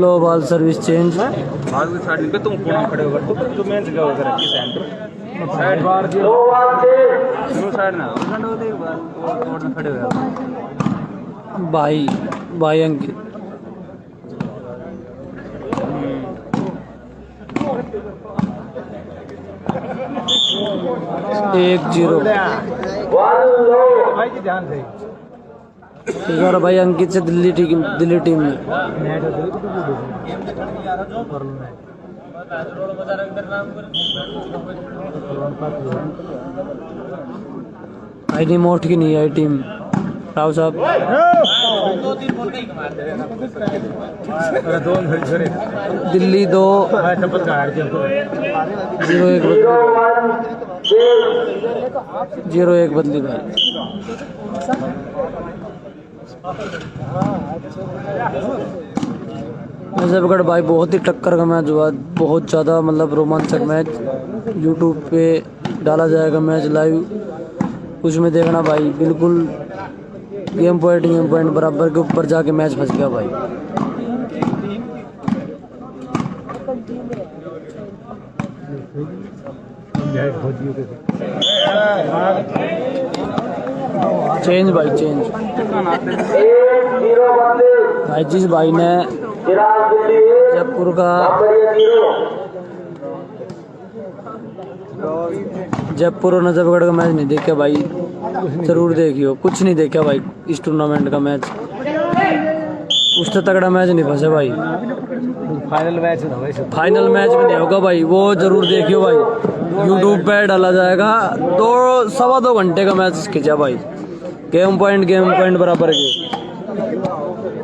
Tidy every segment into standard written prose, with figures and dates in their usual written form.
लो ball service change. तुम पुणे खड़े होकर तो जो मैच का होकर रखी सेंटर साइड बार दियो साइड ना कोर्ट में खड़े हो भाई अंकित 1-0। भाई की ध्यान से इस भाई अंकित से दिल्ली टीम में आई टीम मोट की नहीं आई टीम राव साहब दिल्ली 2 0-1 बदली भाई। नजफगढ़ भाई बहुत ही टक्कर का मैच हुआ, बहुत ज़्यादा मतलब रोमांचक मैच। यूट्यूब पे डाला जाएगा मैच लाइव, उसमें देखना भाई। बिल्कुल गेम पॉइंट बराबर के ऊपर जाके मैच फंस गया भाई। चेंज भाई चेंज भाई। जिस भाई ने जयपुर और नजफगढ़ का मैच नहीं देखा भाई, जरूर देखियो। कुछ नहीं देखा भाई इस टूर्नामेंट का मैच, उससे तगड़ा मैच नहीं फंसे भाई। फाइनल मैच भी नहीं होगा भाई, वो जरूर देखियो भाई। यूट्यूब पे डाला जाएगा। 2-2.25 घंटे का मैच खींचा भाई। गेम पॉइंट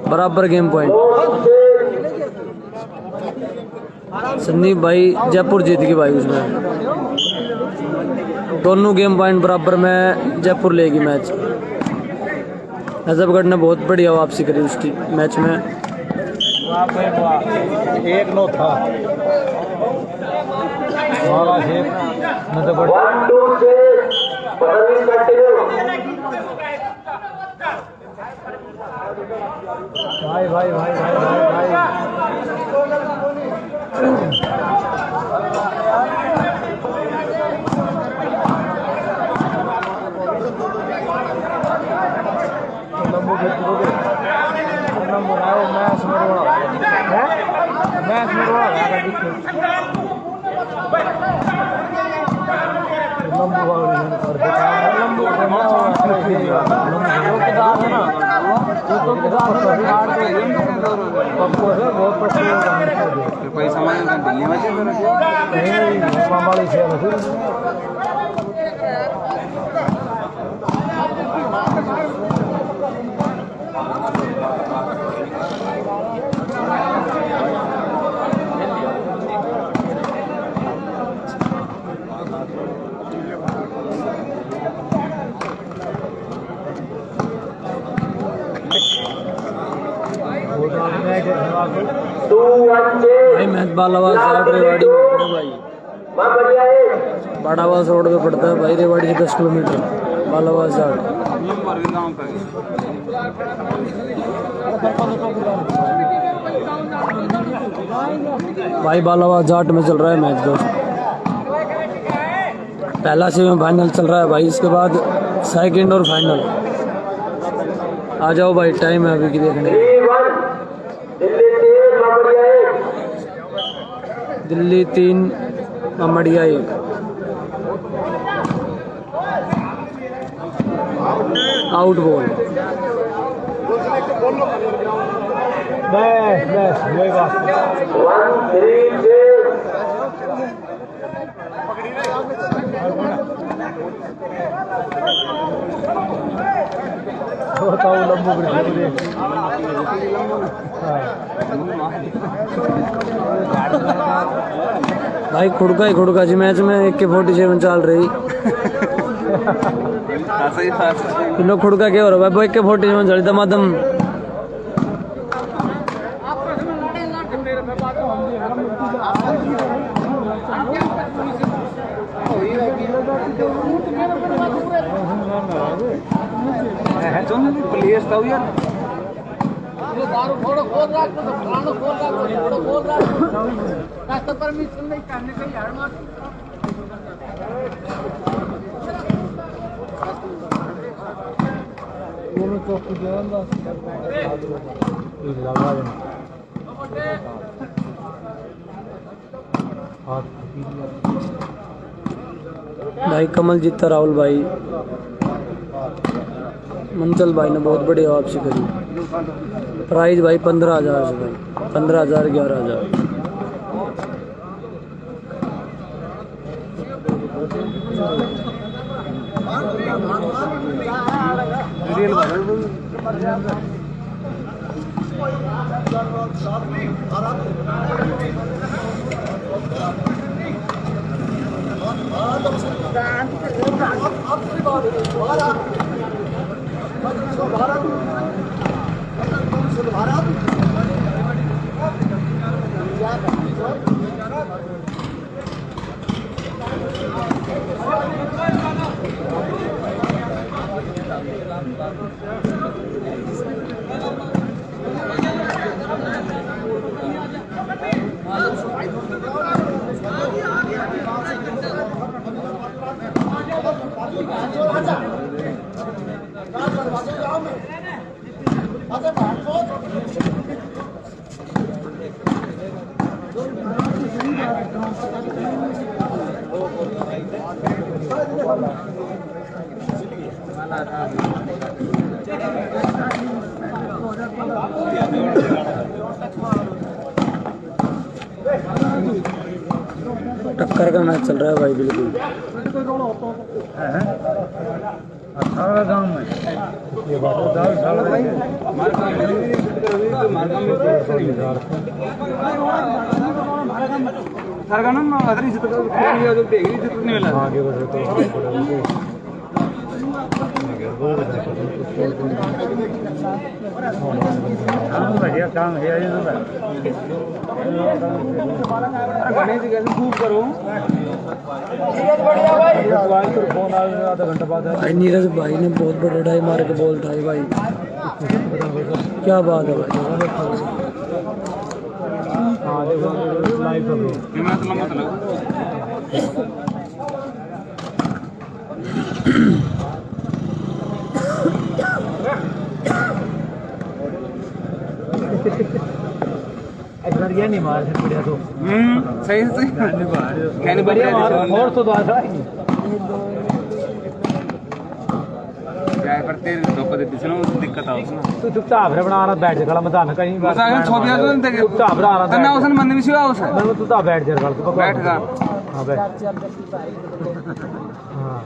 बराबर गेम पॉइंट। संदीप भाई जयपुर जीत गई भाई उसमें। दोनों गेम पॉइंट बराबर में जयपुर लेगी मैच। नजफगढ़ ने बहुत बढ़िया वापसी करी उसकी मैच में। 1-9 था भाई भाई मैच बालावास रेवाड़ी भाई। बाड़ावास रोड पे पड़ता है भाई, रेवाड़ी से 10 किलोमीटर। बालावास जाट भाई, बालावास जाट में चल रहा है मैच दोस्त। पहला सेमीफाइनल चल रहा है भाई, इसके बाद सेकंड और फाइनल। आ जाओ भाई, टाइम है अभी की देखने। दिल्ली 3 ममड़िया 1। Out ball. भाई खुड़का जी मैच में AK-47 चल रही। लोग खुड़का क्या हो रहा है भाई? AK-47 चल दमादम। चल प्लेस था यार दारू फोड़ो खोल रहा तो फलानो खोल रहा तो खोल रहा रास्ता परमिशन नहीं करने के यार मार दोनों चौक पे लगा देना भाई कमल जीता राहुल भाई मंचल भाई ने बहुत बढ़िया वापसी करी। प्राइस भाई 15,000 से भाई 15,000 11,000। टक्कर का मैच चल रहा है भाई बिल्कुल। 18 गांव में ये बात सरगणन अदरी से तो ये जो देख रही थी तुमने मिला आगे बढ़ तो बढ़िया काम है ये तो अरे गणेश जी कैसे खूब करो फोन आधा घंटा बाद भाई नीरज भाई ने बहुत बड़े ढाई मार के बॉल उठाई भाई, क्या बात है भाई। हाँ देखो लाइव बढ़िया नहीं मार बढ़िया तो सही सही कहने बढ़िया मार और तो बात है क्या करते धोखा देते सुनो दिक्कत आ उसमें तू चुपचाप रे बना रहा बैठ जा गला मैदान कहीं बात मैं छोड़ दिया तो चुपचाप रहा रहा ना उसने मन में सिवा उसे मैं तू ता बैठ जा गल तू बैठ जा हां बैठ हां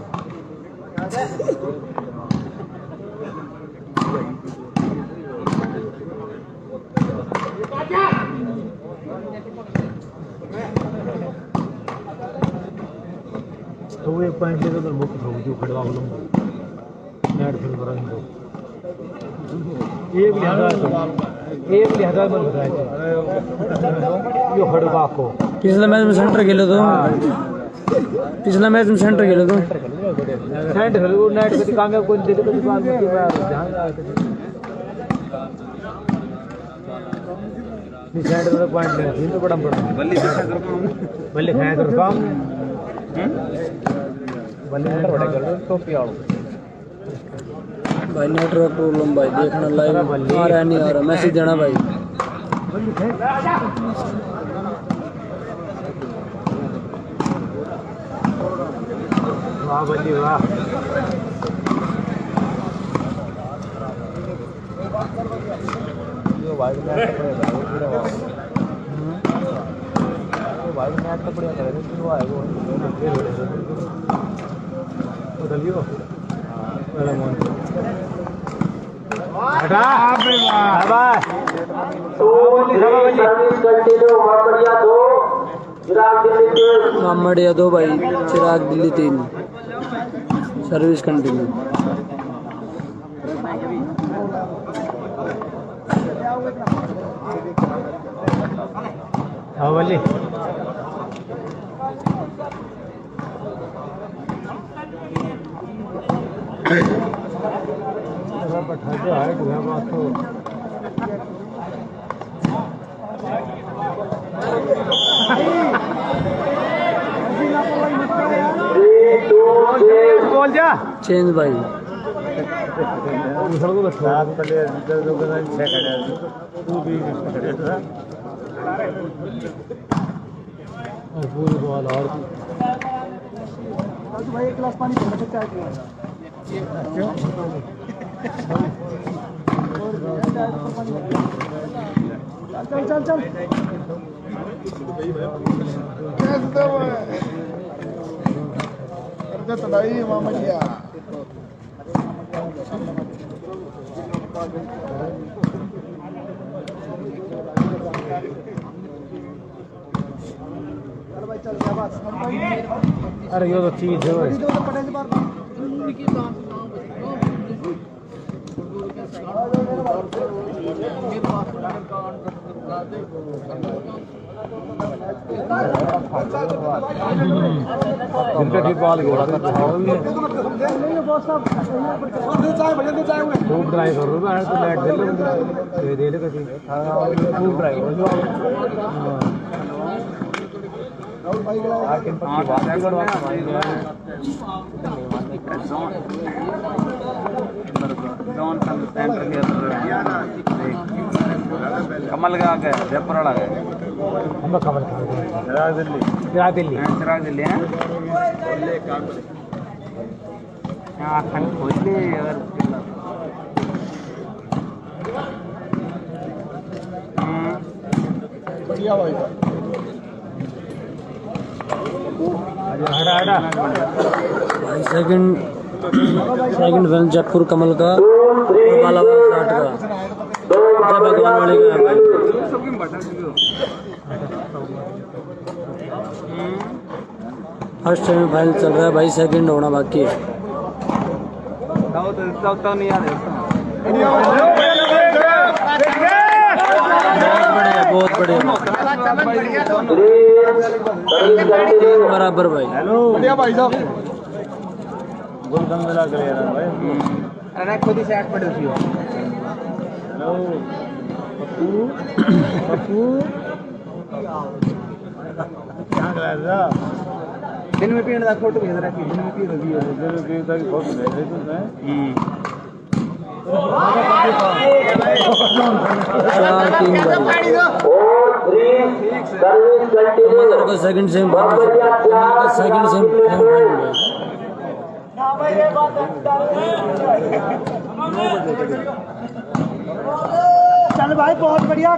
तो एक पॉइंट ले तो मुक्त हो जो खड़वा बोलूं नेट फिर करा दो एक लिहाजा मन बताए यो खड़वा को पिछले मैच में सेंटर खेले तो पिछला मैच में सेंटर खेले तो सेंटर वो नेट पे कामयाब कोई दे तो बाद में ध्यान नहीं सेंटर में पॉइंट ले तो बड़ा बल्ले खाया कर काम भाई नेटवर्क प्रॉब्लम भाई देखना लाइव आ रहा नहीं आ रहा मैसेज देना भाई। वाह बल्ली वाह ये वाइड मैच वाइड मैच तो बढ़िया करे शुरू आएगा बदलियो वाला मोन हटा बाय मोहम्मद यादव भाई चिराग दिल्ली 3 सर्विस कंटिन्यू। हाँ वाली बोल जा चेंज भाई पूरी बॉल और भाई एक गिलास पानी पी चाय पियो चल चल चल करते तड़ाई मामा जी चल क्या बात अरे ये तो चीज है भाई पटेल बार जिनका ठीक बॉल गया खूब ड्राइव कर रहा है तो लाइट दे ले कभी खूब ड्राइव कमल का आगे जयपुर वाला है हम कमल चिराग दिल्ली हैं खंड खोज ले अगर बढ़िया भाई सेकंड फिल्म जयपुर कमल का बालाबाद घाट का जय भगवान वाली का है भाई फर्स्ट सेमीफाइनल चल रहा है भाई सेकंड होना बाकी है तो नहीं याद बहुत बढ़िया बराबर भाई बढ़िया भाई साहब गोलगम मिला कर भाई अरे खुद ही सेट पड़े उसी हेलो पप्पू क्या कर रहा है दिन में पीने का फोटो भेज रहा है दिन में पी रही है दिन में पी का फोटो भेज रही तुमने 4-3 सेकंड सेम चल भाई बहुत बढ़िया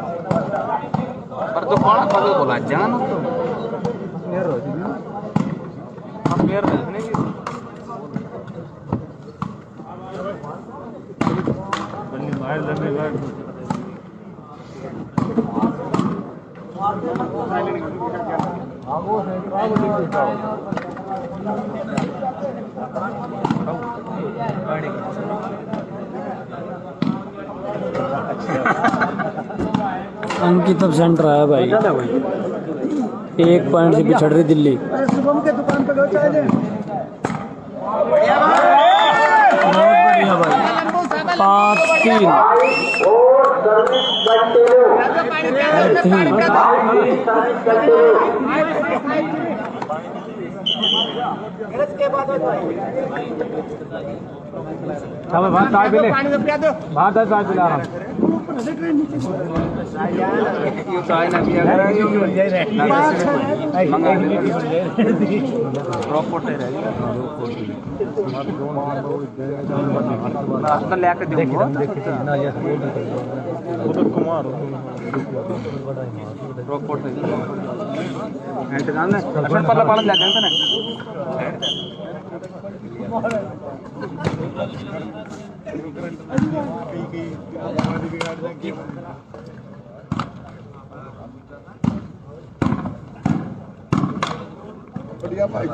पर तो कौन पगल बोला जान तो मेयर हो जी हम मेयर नहीं की बन्नी मार लंबे बैठ आगो है ट्रावल लिखता अंकित अब सेंटर आया भाई 1 पॉइंट से पिछड़ रही दिल्ली शुभम के दुकान पे गए चाय ले बढ़िया भाई 5-3 बाहर चाय पी ले बाहर चाय पिला रहा चाय ना पिया कर मंगा प्रॉपर्टी रहेगी रास्ता लेके दूंगा उधर कुमार प्रॉपर्टी एंड गाने अक्षर पल्ला पालन लेके ना बढ़िया भाई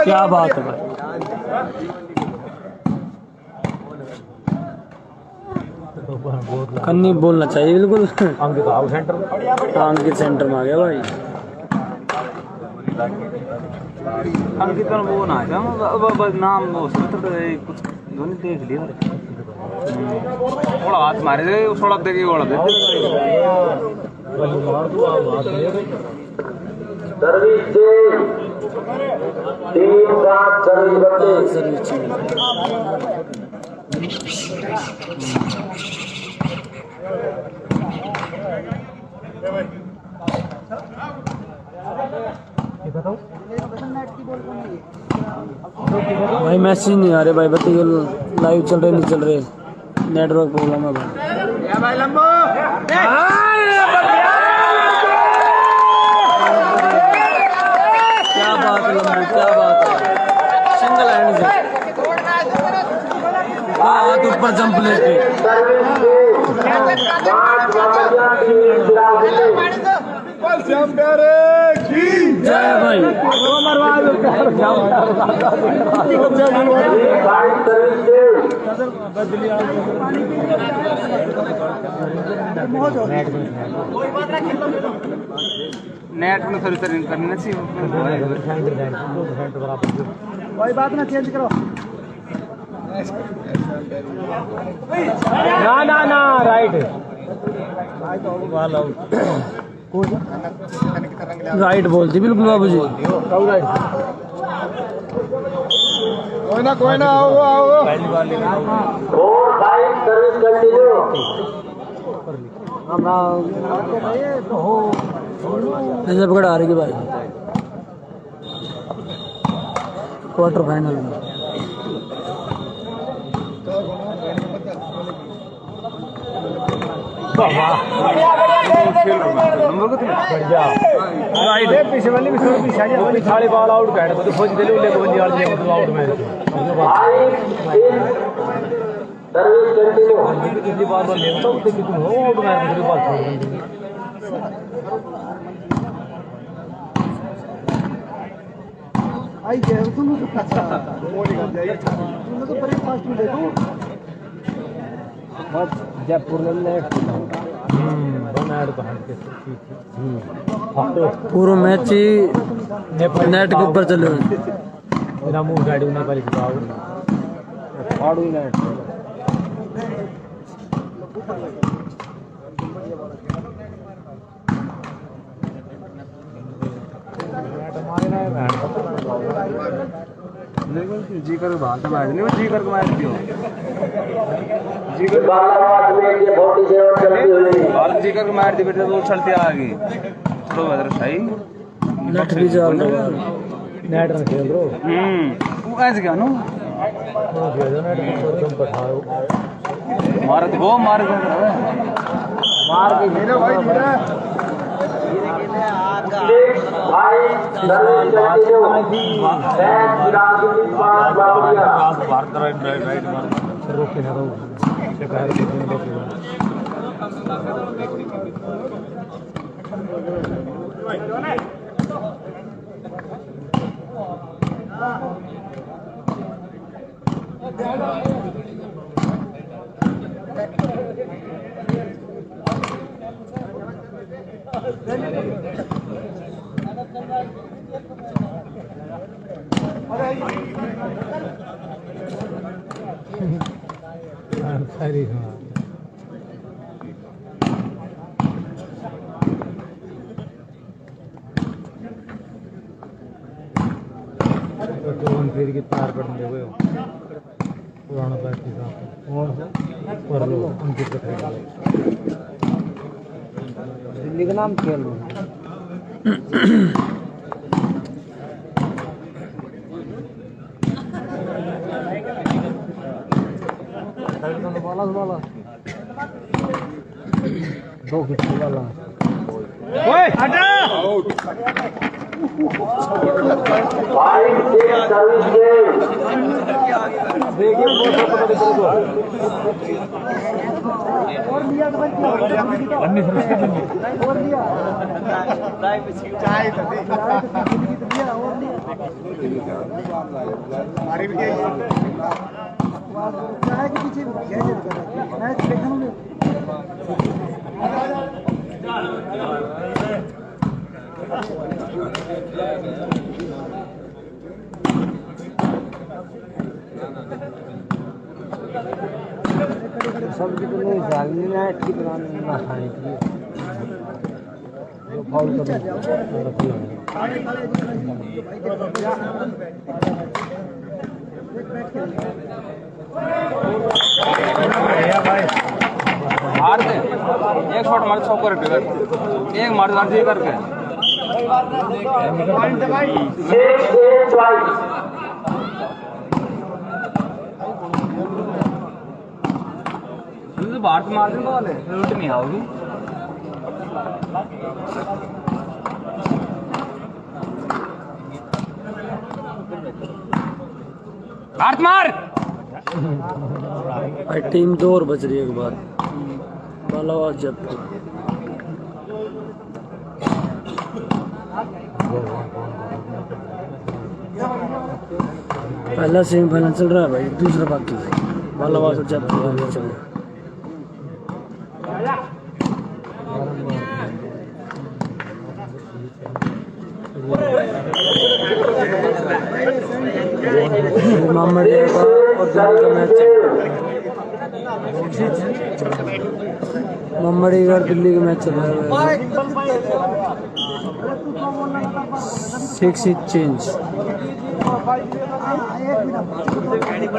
क्या बात है भाई कन्नी बोलना चाहिए बिल्कुल। अंकित आओ सेंटर अंकित सेंटर में आ गया भाई। अंकित का वो ना जाओ नाम वो कुछ दोनों देख लिया थोड़ा हाथ मारे दे थोड़ा देखे थोड़ा दे सर्विस टीम का सर्विस भाई मैसेज नहीं आ रहे भाई, बताइए लाइव चल रहे नहीं चल रहे, नेटवर्क प्रॉब्लम है भाई। क्या बात है लंबू, क्या बात है, सिंगल हैंड से हाथ ऊपर जंप लेके। जय भाई नेट में थोड़ी तरह करना चाहिए कोई बात ना, चेंज करो। ना राइट राइट बोलती बिल्कुल बाबू जी। कोई ना आओ। Service continue. नजफगढ़ आ रही है भाई क्वार्टर फाइनल में। पीछे वाली भी थोड़ी पीछे साढ़े बाल आउट बैठ तो खोज दे ले बंदी वाली आउट में सर्विस कंटिन्यू। कितनी बार ले तो कितनी हो आउट में मेरी बात छोड़ दी आई गए तुम तो अच्छा बोली कर जाइए तुम तो ब्रेकफास्ट में देखो बस जयपुर में नेट पूरा मैच ही नेट के ऊपर चले हुए। मेरा मुंह गाड़ी में वाली आड़ू नेट जी कर बात मार नहीं जी कर मार दियो बालाघाट में ये 47 चलती हुई बाल जी कर मार दी बेटे तो चलते आगे थोड़ा बदर सही नेट भी चल रहा है। नेट ना खेल रो वो ऐसे क्या नो मार दो मार के मेरे भाई मेरा भाई सर्विस कंटिन्यू। मैच राजनीति 5 बावरिया। रोके ना रहो सारी तो फिर की तार पड़ने दे पुराना पैर के साथ और पर लो अंकित का दिल्ली का नाम खेल लो वाला दो किसी वाला ओए हटा भाई एक सर्विस गेम। देखिए और लिया तो बच्चा और लिया चाय तो दिया और लिया हमारी भी चाय के पीछे मैच देखा सबकी तो नहीं डालनी ना की ना खाने की जो फाउल कर मार दे एक शॉट मार 100 कर एक मार दे करके 6 तो बाहर मार देंगे वाले रोटी नहीं आओगी भारत मार भाई टीम 2 और बच रही है एक बार बालावास जयपुर पहला सेमीफाइनल चल रहा है भाई दूसरा बाकी बालावास और जयपुर आगे चल रहा है मामड़िया का और दिल्ली का मैच मामड़ी का और दिल्ली का मैच चल रहा है 6 चेंज सरकारी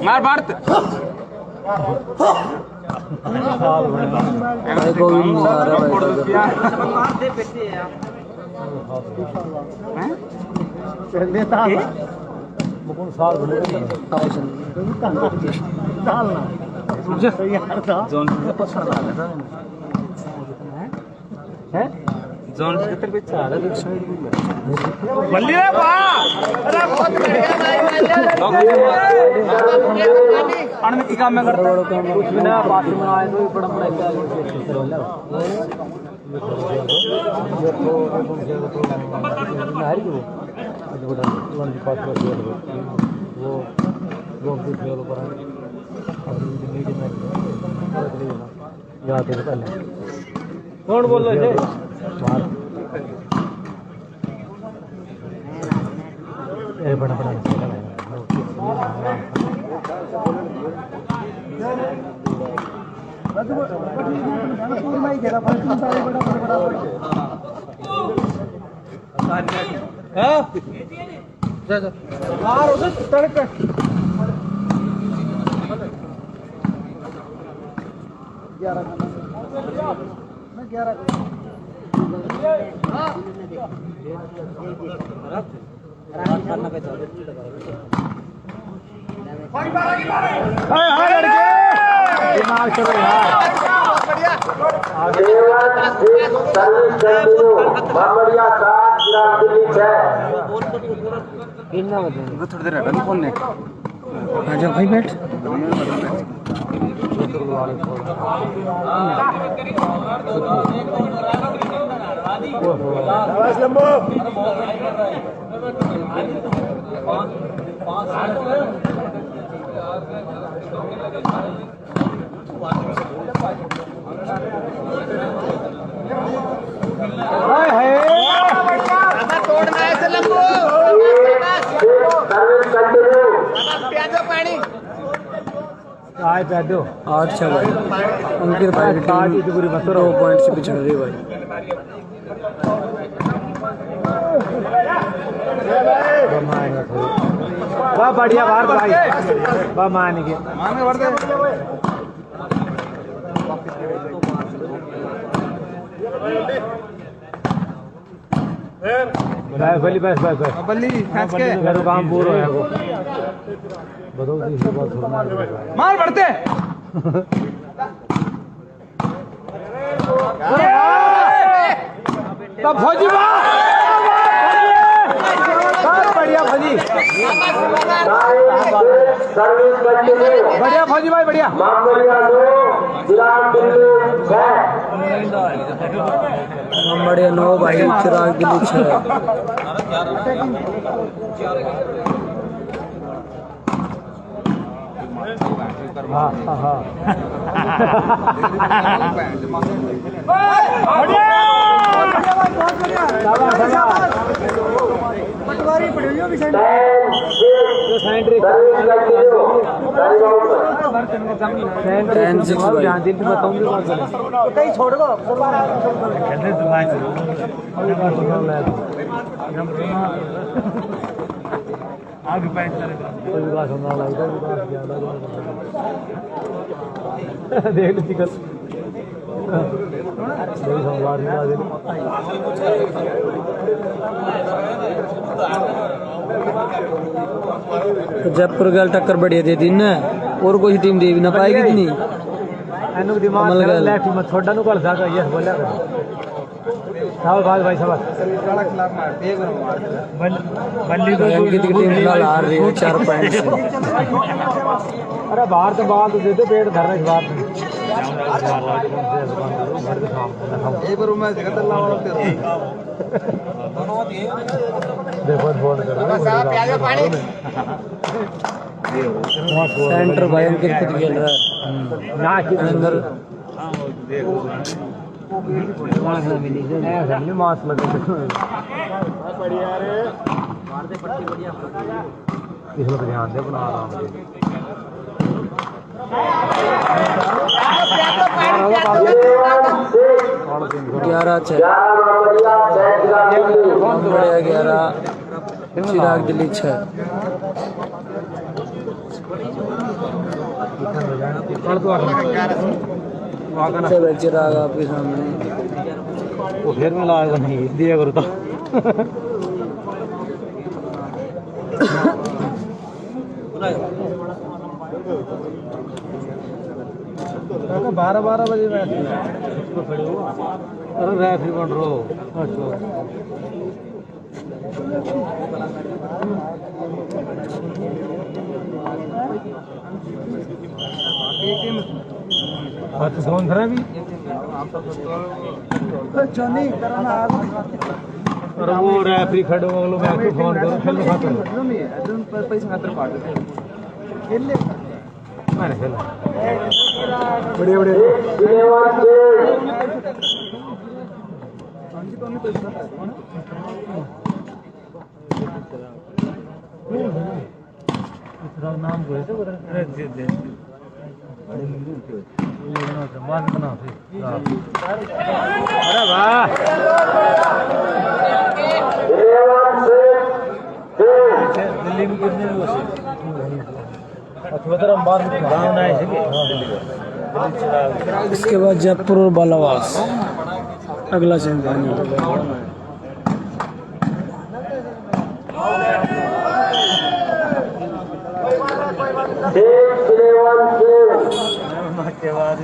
मार भारत भाई गोविंद आ रहा है भाई मुकुंद साल भले साल ना यार था जोन से पसंद आ रहा है जोन से कितने पे चाह रहा है साइड में बल्ली रे वाह अरे बहुत बढ़िया भाई अन की काम में करता कुछ भी ना पार्टी में आए तो बड़ा बड़ा क्या कौन बोल रहे थे बड़ा बड़ा थोड़ी देर रहता फोन ने आजा भाई बैठ तोड़ना है से लंबू आए पैदो अच्छा भाई उनके भाई की टीम 2 पॉइंट से पिछड़ रही भाई वाह बढ़िया बाहर भाई वाह मान के भर दे बल्ली बस बस बस बल्ली खींच के मेरा काम पूरा है वो बताओ जी बात मार बढ़ते तब फौजी बढ़िया फौजी सर्विस कंटिन्यू बढ़िया फौजी भाई बढ़िया मामूलिया 2 चिराग दिल्ली 6 बढ़िया 9 भाई चिराग दिल्ली 6 हाँ हाँ पटवारी पड़ियो भी सर्विस कंटिन्यू टेन सिक्स भाई कहीं छोड़ दो आगे पैसे देख ली कल जयपुर गल टक्कर बढ़िया दे दी ना और कोई टीम दे भी ना पाएगी इतनी दिमाग लेफ्ट में छोटा नु कर सका यस बोला कर शाबाश भाई शाबाश बल्ली तो अंकित की टीम फिलहाल हार रही है 4 पॉइंट से अरे बाहर तो बाल तो देते पेट धरना इस बात में देखो फोन कर सेंटर भाई अंकित खुद खेल रहा है ना कि अंदर मास लगे इसमें ध्यान दे बना रहा हूँ 11 6 बढ़िया 11 चिराग दिल्ली 6 चिराग आपके सामने वो फिर में लाएगा नहीं दिया करो तो 12 बजे मैच अरे रेफरी बन रहा हो अच्छा फोन करा भी अरे वो रेफरी खड़े हो लोग मैं फोन करो खेल खातर पैसा खातर पाट मैंने खेला बढ़िया बढ़िया नाम को अरे वाह दिल्ली में कितने लोग इसके बाद जयपुर और बालावास अगला सेमीफाइनल के बाद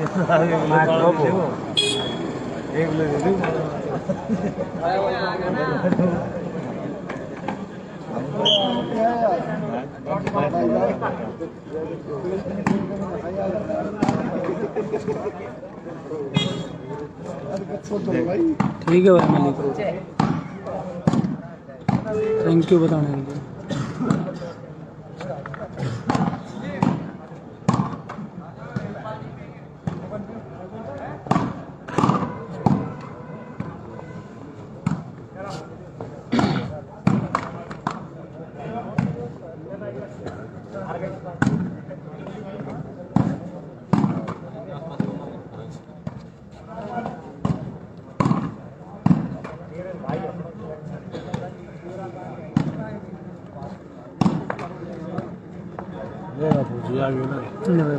ठीक है भाई मलिक थैंक यू बताने के लिए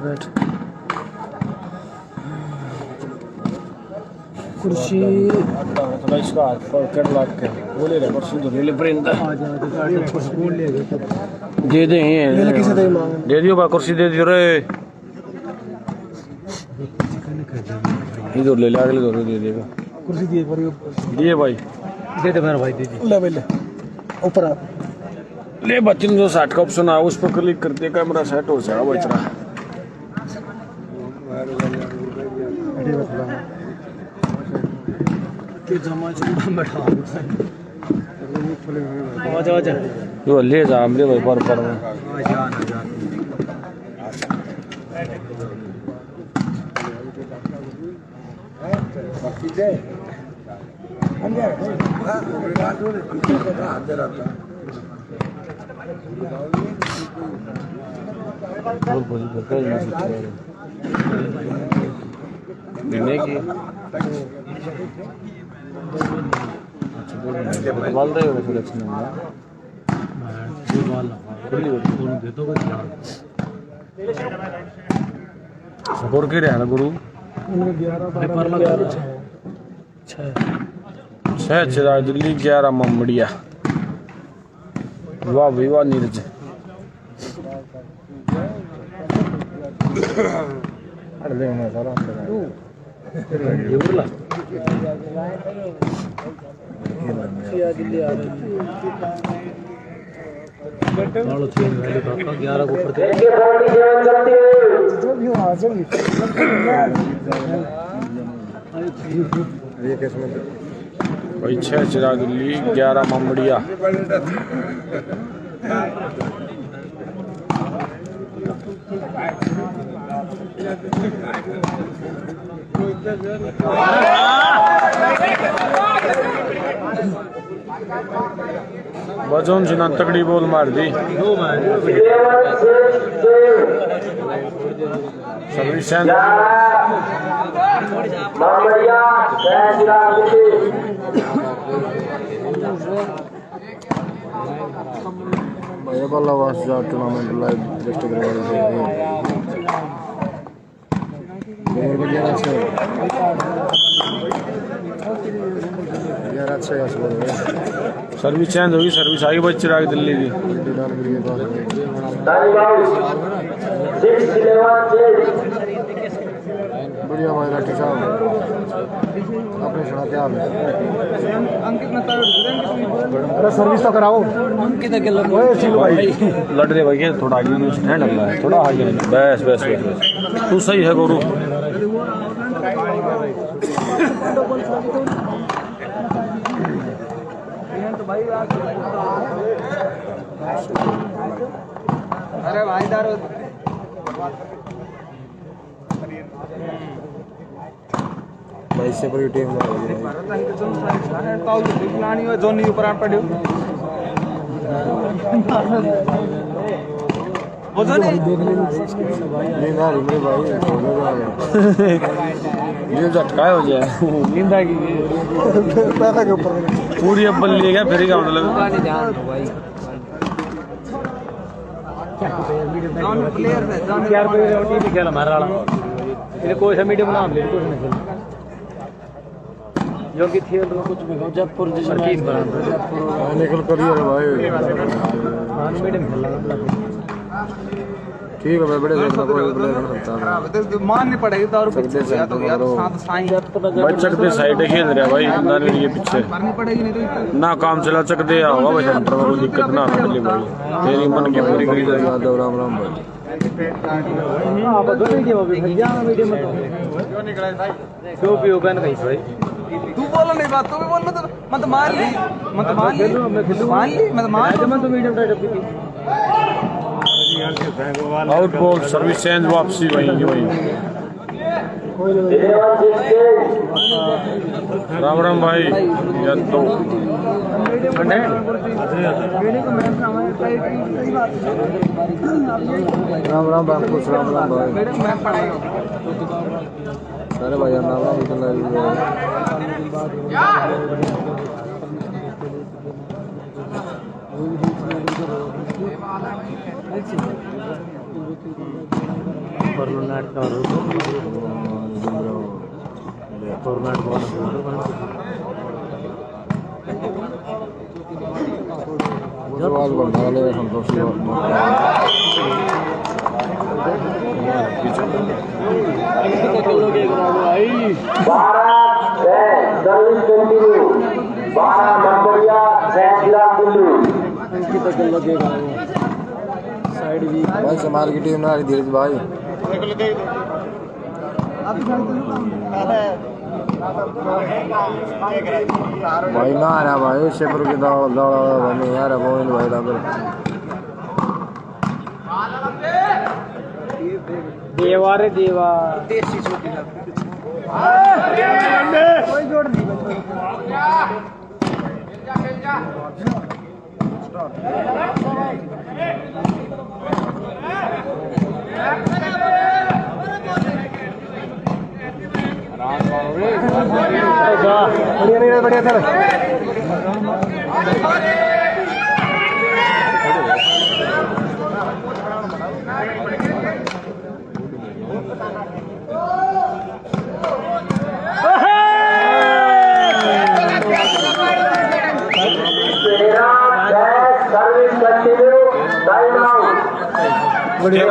बैठ कुर्सी थोड़ा इसका कर लाग के बोले रे पर सुंदर ले प्रिंट दे दे दे दियो बा कुर्सी दे दियो रे इधर ले अगले दो दे देगा कुर्सी दिए पर दिए भाई दे दे मेरा भाई दे ले ऊपर आ ले 360 का ऑप्शन है, उस पर क्लिक करते कैमरा सेट हो जाएगा बच रहा है। जो ले जा हमरे भाई पर में सपोर्ट के रहा गुरु 6 चिराग दिल्ली 11 ममड़िया। वाह भाई वाह नीरज भाई 6 चिराग दिल्ली 11 ममड़िया। बजौन जिना तगड़ी बॉल मार दी। टूर्नामेंट लाइव सर्विस चेंज होगी, सर्विस आई बच चिराग दिल्ली की। बढ़िया भाई राठी साहब अपने सुना क्या हाल है? सर्विस तो कराओ लड़ रहे भाई थोड़ा आगे स्टैंड लग रहा है, थोड़ा आगे बस बस बस तू सही है गुरु। अरे भाई दारू भाई से बड़ी टीम जोनी ऊपर आ पड़े वो जो नहीं ये झटका हो जाए नींद आ गई पूरी अब्बल ले गया फिर क्या होने लगा। खेल हमारा कोई सा मीडियम नाम ले कुछ नहीं खेल जो कि खेल कुछ भी जयपुर निकल करिए भाई मीडियम खेल ठीक है भाई बड़े प्लेयर माननी पड़ेगी तो और भाई चक दे साइड खेल रहा भाई नानी ये पीछे पड़ेगी नहीं तो ना काम चला चक दे होगा भाई सेंटर में कोई दिक्कत ना मिले भाई तेरी मन की पूरी करी जाएगी। राम राम भाई तू बोला नहीं बात, तू भी बोल मत मान ली आउट बॉल सर्विस चेंज वापसी वहीं की वहीं। राम राम भाई या तो राम राम बांकुश राम राम भाई सारे भाई राम राम सर्विस कंटिन्यू 12 मंगलिया 6 जिला कुल्लू साइड भी भाई समाल की टीम ना धीरज भाई भाई ना आ रहा भाई शेपर के दौड़ नहीं आ रहा गोविंद भाई लग देवा रे देवा बढ़िया sir service continue time out बढ़िया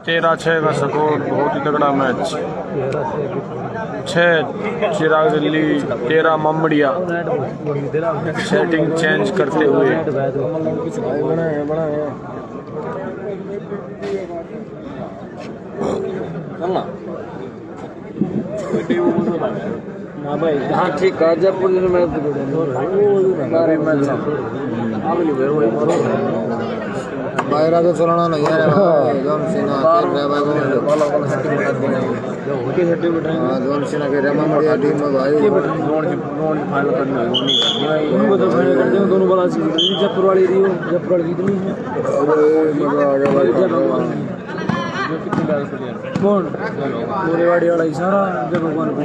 13-6 का स्कोर बहुत ही तगड़ा मैच 6 चिराग दिल्ली 13 ममड़िया सेटिंग चेंज करते हुए हाँ ठीक है जयपुर में बाहर तो चलाना नहीं है जॉन सिन्हा जॉन सिन्हा के रमा मड़िया टीम में भाई फाइनल करना दोनों वाला जयपुर वाली रही हो जयपुर वाली जीतनी है कौन पूरेवाड़ी वाला ही सारा जब भगवान को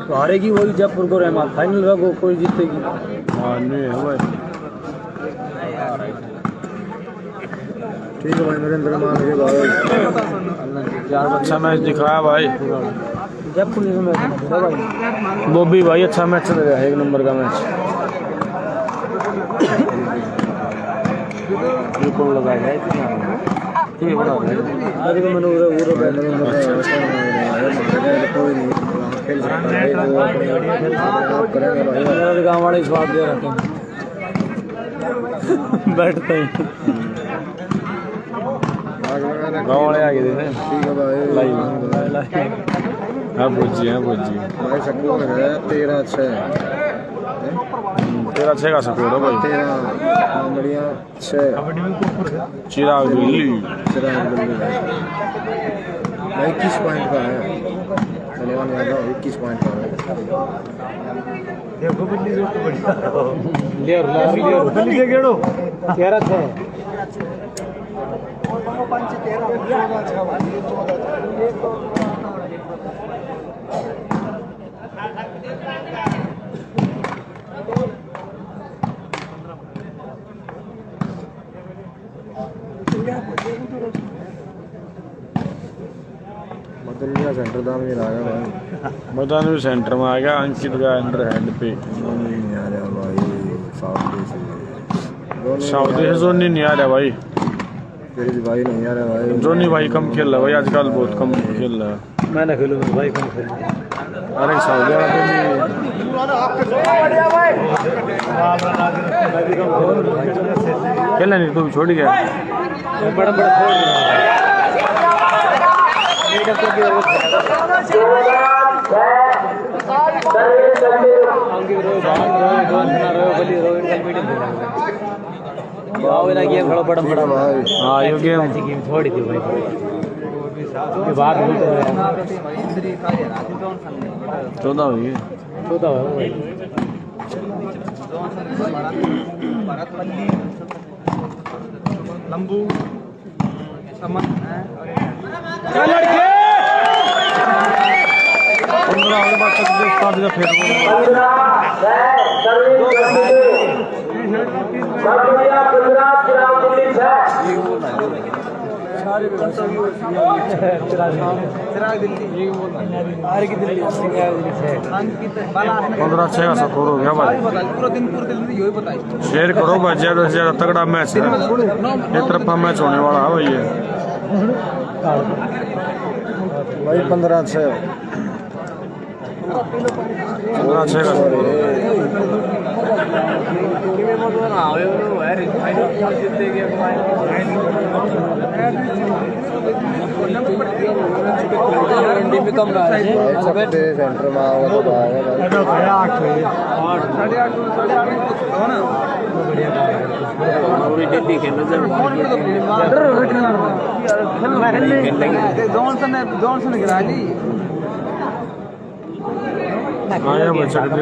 तो हारेगी वही जयपुर को रहमा फाइनल रखो कोई जीतेगी ठीक है भाई नरेंद्र मान के भाई अच्छा मैच दिखाया भाई जयपुर में मैच भाई वो भी भाई अच्छा मैच चल रहा है 1 नंबर का मैच ये कौन लगाया है ठीक है बना रहे अरे को मैंने पूरा कोई नहीं खेल सकता है वो अपनी करेंगे भाई मेरे गांव वाले स्वाद दे रखे बैठते ही गाँव वाले आगे दे ठीक है भाई हाँ बुझिए भाई स्कोर है 13-6 का स्कोर है भाई 13 बढ़िया 6 चिराग दिल्ली भाई 21 पॉइंट का है सलेमान यादव 21 पॉइंट का है देखो बिल्ली जो बढ़िया ले बिल्ली के गेड़ो 13 मदनिया सेंटर दाम में आ गया भाई मदनिया सेंटर में आ गया अंकित का अंडर हैंड पे नहीं आ रहा भाई साउथ से जोनी नहीं आ रहा भाई भाई नहीं आ रहा भाई जोनी भाई कम खेल रहा है भाई आजकल बहुत कम खेल रहा है मैं ना खेलूंगा भाई कम खेल अरे सऊदी वाला खेलना नहीं तू छोड़ गया बड़ा गेम थोड़ा बड़ा भाई हाँ ये गेम थोड़ी थी भाई बात 14 हुई 14 भाई लंबू पंद्रह 6 का स्कोर हो गया भाई शेयर करो भाई ज्यादा से ज्यादा तगड़ा मैच है एक तरफा मैच होने वाला है भाई ये भाई 15-6 अच्छे का रंडी भी कम रहा है सेंटर में आओगे तो पूरी डेली खेलो जब आया बच्चा के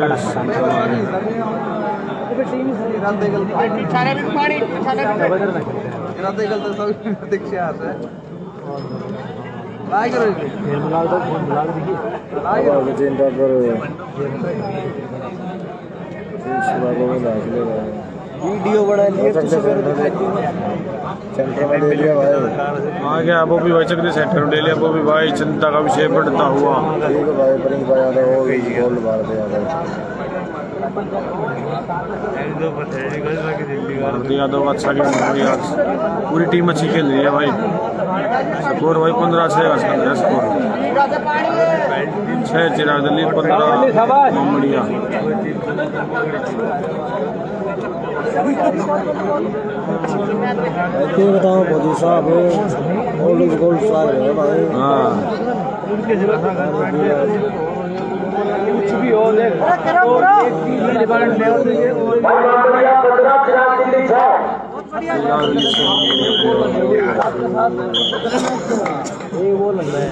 वीडियो बना लिए सेंटर में ले लिया भाई। आ गया वो भी भाई चक्री सेंटर में ले लिया वो भी भाई चिंता का विषय बढ़ता हुआ ठीक है भाई प्रिंस भाई आ रहे हो गई गोल मार दे यादव अच्छा गेम आज पूरी टीम अच्छी खेल रही है भाई स्कोर भाई 15-6 का स्कोर 6 चिराग दिल्ली 15 बढ़िया बताओ मोदी साहब गोल साहब है भाई। हाँ कुछ भी हो ले वो लग रहा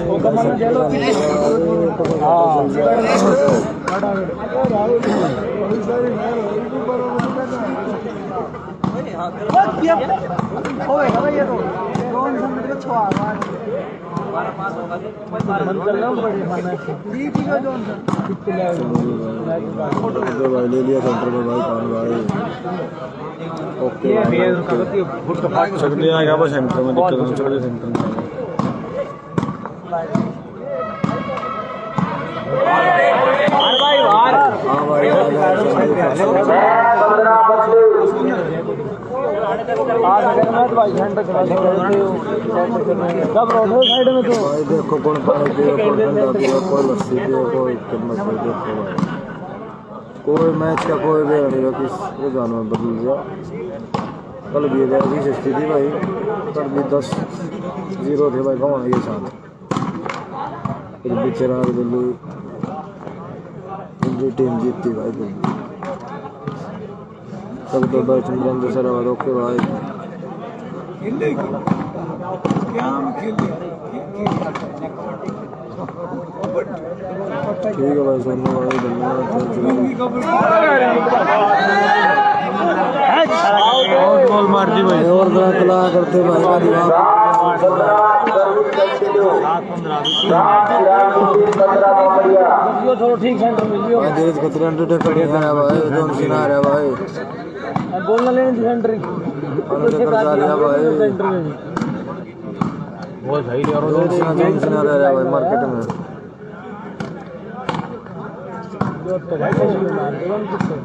है ले लिया सेंटर में भाई पान भाई ओके चकड़ी आ गया सेंटर में दिक्कत नहीं चकड़ी सेंटर में साइड में तो भाई देखो कौन पानी पियो कौन ठंडा पियो कोई लस्सी पियो कोई चम्मच पियो देखो भाई कोई मैच का कोई भी नहीं किस वो जानवर बदल गया कल भी ऐसी स्थिति थी भाई कल भी 10-0 थे भाई कौन ये साथ फिर बेचारा दिल्ली टीम जीतती भाई तब तो भाई चंद्रन सर ओके भाई ठीक है भाई सोनू भाई बहुत बॉल मार दी भाई और कला करते भाई थोड़ा ठीक सेंटर में लियो धीरज खतरे अंडरटेकर है भाई जोन सिना है भाई बोलना लेने सेंटर अंडरटेकर जा रहा भाई सेंटर में बहुत सही और जोन सिना रह रहा भाई मार्केट में जो तो भाई को मार देगा किसको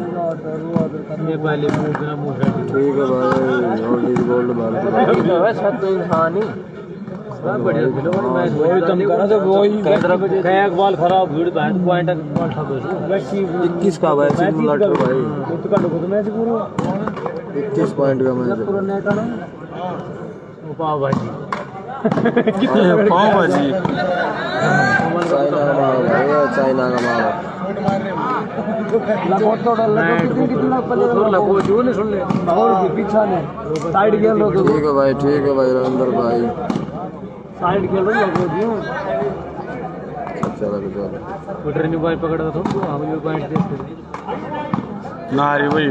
करने पहले पूछना मुझे ठीक है भाई ओल्ड गोल्ड मार दे वैसा तो इंसान ही बढ़िया खिलौने मैच वही तुम करा तो वही एक बॉल खराब भीड़ बैठ पॉइंट 21 का भाई सिमुलेटर भाई तो का तो मैच पूरा 21 पॉइंट का मैच पूरा नेट ना ओ पाव भाजी कितने पाव भाजी चाइना का माल भाई चाइना का माल लगो तो कितना लगो जो नहीं सुन ले और पीछा ने साइड खेल लो ठीक है भाई रविंदर भाई साइड खेल लो लगो दियो चलो चलो ट्विटर ने भाई पकड़ा था तो हम भी पॉइंट देखते ना रे भाई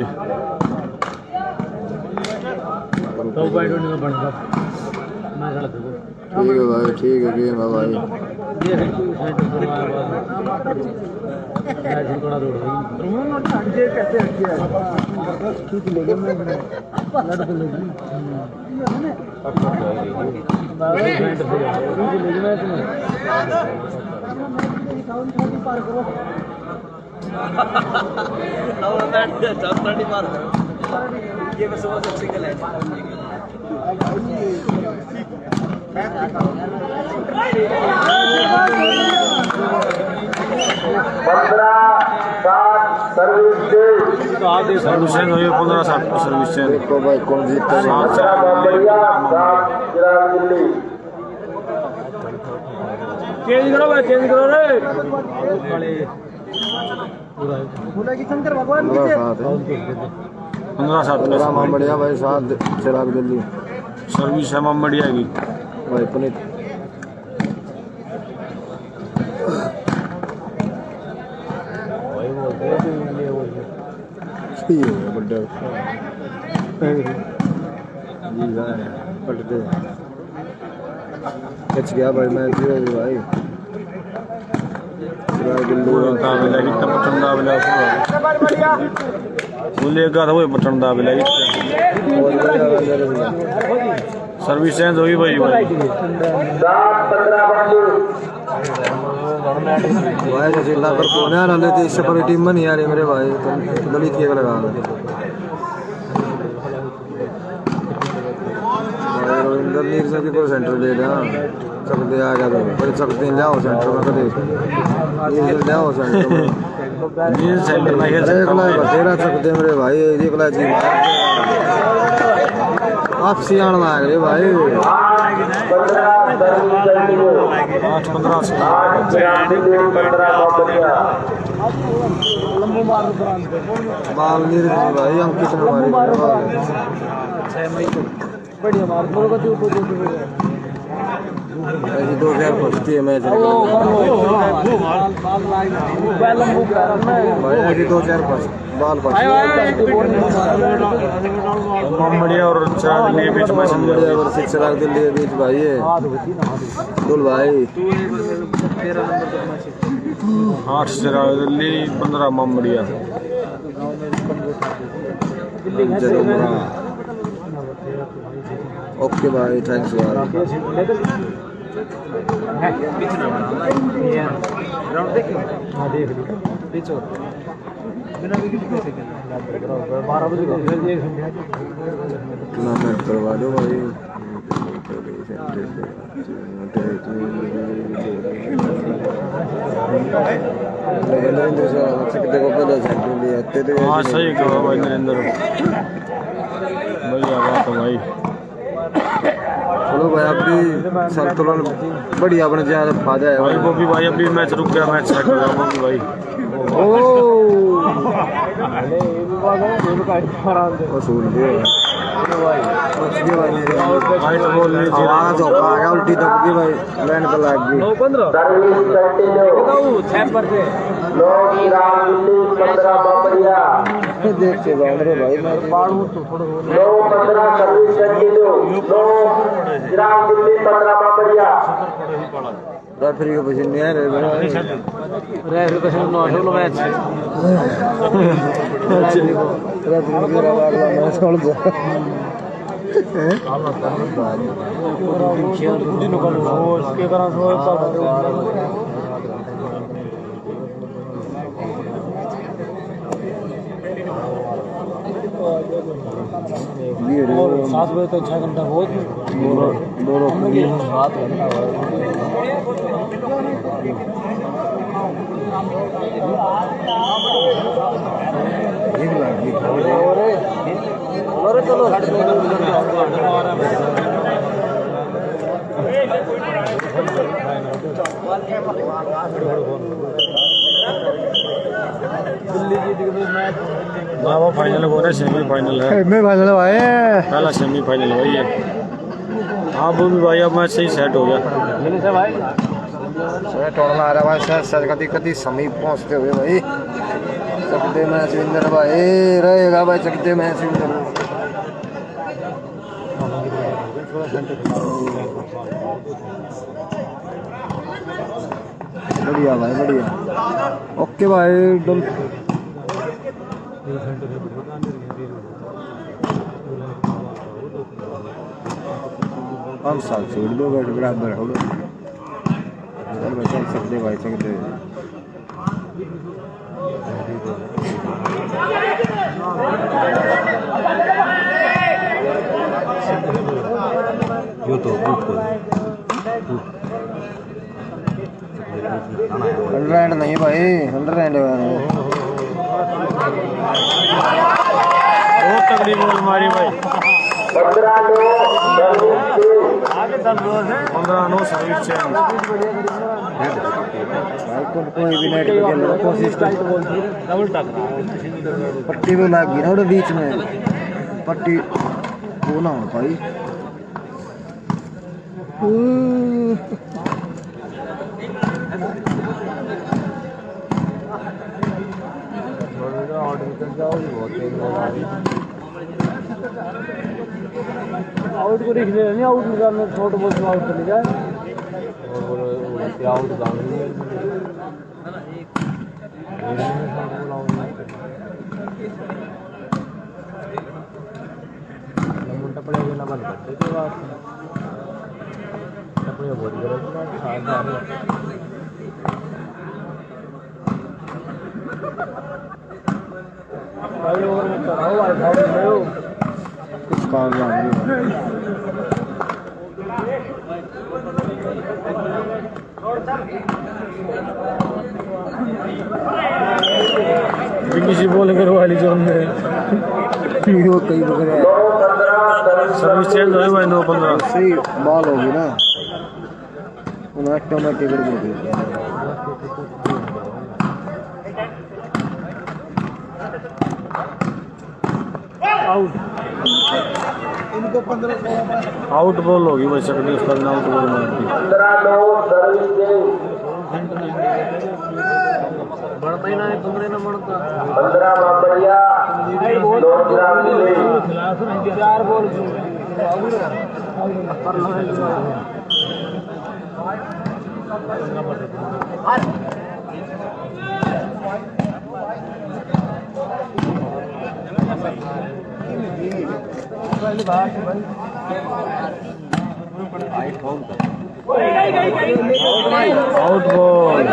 तो पॉइंट होने का बनता मैं गलत हो ठीक है गेम है भाई ये है कि साइड करवा मैच थोड़ा रोड है ये कैसे हट गया ठीक लेगा मैं लड़ तो लगी बाबा पॉइंट से लेगा मैच में पार करो और मैच 30 पार करो सर्विस चेंज हुई 15-7 सर्विस चेंज। देखो भाई कौन जीतता है। चेंज करो भाई, चेंज करो रे। 15-7 माम बढ़िया भाई, साथ चिराग दिल्ली सर्विस है मम्मड़िया की भाई पुनीत। बच गया भाई मैं भाई पटन दाबिला बोलेगा था वो पटन दाबिला सर्विस चेंज हुई भाई भाई जैसे लाकर कौन है ना लेते इससे बड़ी टीम में नहीं आ रही मेरे भाई, तो दलित के लगा रविंदर नीर से कोई सेंटर दे दिया सकते आ गया तो बड़े सकते जाओ सेंटर में कदे नीर जाओ सेंटर में नीर सेंटर में खेल सकता हूं तेरा सकते मेरे भाई एकला जी आप सियाण लाग रे भाई 8-15 से बाल नीर भाई अंकित ने मारे बढ़िया मार बोलो का 2000 पहुंचती है मैच भाई 2000 बाल बढ़िया और चिराग दिल्ली बीच में चिराग दिल्ली के बीच भाई है दुल भाई 8 चिराग दिल्ली 15 मम्मड़िया ओके भाई थैंक्स यार टूर्नामेंट करवा दो भाई हाँ सही कहा भाई नरेंद्र बढ़िया बात है भाई। चलो भाई आपकी संतुलन बढ़िया अपने ज्यादा फायदा है भाई वो भी भाई अभी मैच रुक गया, मैच सेट हो गया वो भी भाई भाई तो बोल लीजिए आवाज आ गया उल्टी दब गई भाई लाइन पर लग गई 9-15 देखते मेरे भाई मैं पाड़ू तो थोड़ा 9-15 सर्विस कंटिन्यू 9 दिल्ली 15 बाबरिया रेफरी को पसंद नहीं आ रहे रेफरी पसंद ना हो मैच रेफरी को अगला मैच छोड़ दो सात बजे तक 6 घंटा बहुत दोनों 7 घंटा चलो वो फाइनल हो रहा है, सेमीफाइनल है फाइनल भाई पहला सेमीफाइनल वही है। हाँ वो भी भाई अब मैच सही सेट हो गया भाई टोड़ना आ रहा भाई सर कभी कभी समीप पहुंचते हुए भाई सकते मैच विंदर भाई रहेगा भाई सकते मैच विंदर बढ़िया भाई बढ़िया ओके भाई डन 5 साल छोड़ दो बराबर हो गया चल सकते भाई सकते ₹100 नहीं भाई, ₹100 बहुत तगड़ी बॉल मारी भाई। 15-9 सर्विस चेंज। कोई भी नेट पे खेलने की कोशिश कर। पट्टी भी लग गई ना वो बीच में, पट्टी वो ना हो भाई। आउट को देख नहीं, आउट निकालने छोट बॉल से आउट चले जाए आउट कुछ काम नहीं। किसी बॉल करवाली जोन में वो कई बगैर सर्विस चेंज हो भाई। 9-15 सही बॉल होगी ना, उन्हें ऑटोमेटिक कर देगी। आउट बॉल होगी भाई। सकती उसका आउट बॉल मार दी। बढ़ता ही ना है, 15 ना बढ़ता। 15 बढ़िया 4 ball out ball.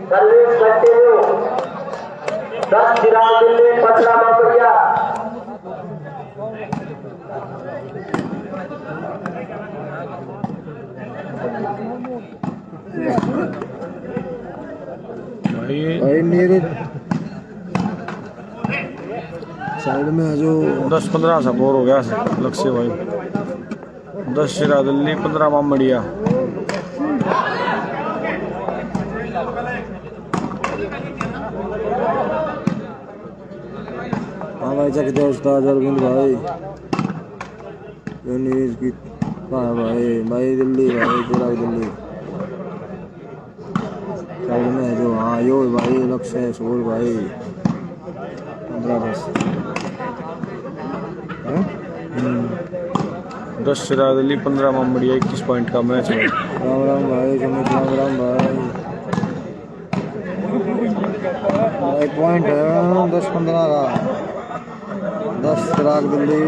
Service continue. 10 चिराग दिल्ली, 15 बढ़िया। भाई मेरे साइड में जो 10-15 सा बोर हो गया लक्ष्य भाई। 10 चिराग दिल्ली, 15 मामड़िया। हाँ भाई चकते उस्ताद अरविंद भाई, न्यूज़ की कहाँ भाई? भाई दिल्ली, भाई चिराग दिल्ली साइड में है जो। हाँ यो भाई लक्ष्य है शोर भाई। 15-10 10 चिराग दिल्ली, 15 मामड़िया। 21 पॉइंट का मैच है। राम राम भाई, सुमित राम राम भाई। एक पॉइंट है 10-15 का। 10 चिराग दिल्ली,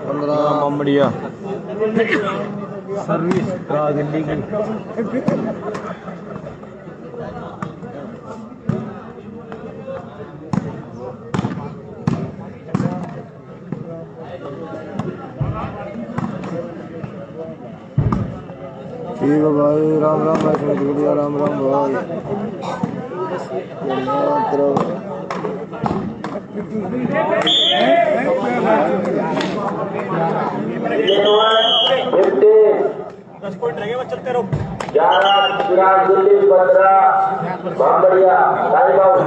15 मामड़िया। सर्विस चिराग दिल्ली की। ठीक है भाई। राम राम भाई, सुमित बढ़िया। राम राम भाई। चलते रहो। 11 चिराग दिल्ली, 15 बामड़िया। Time out.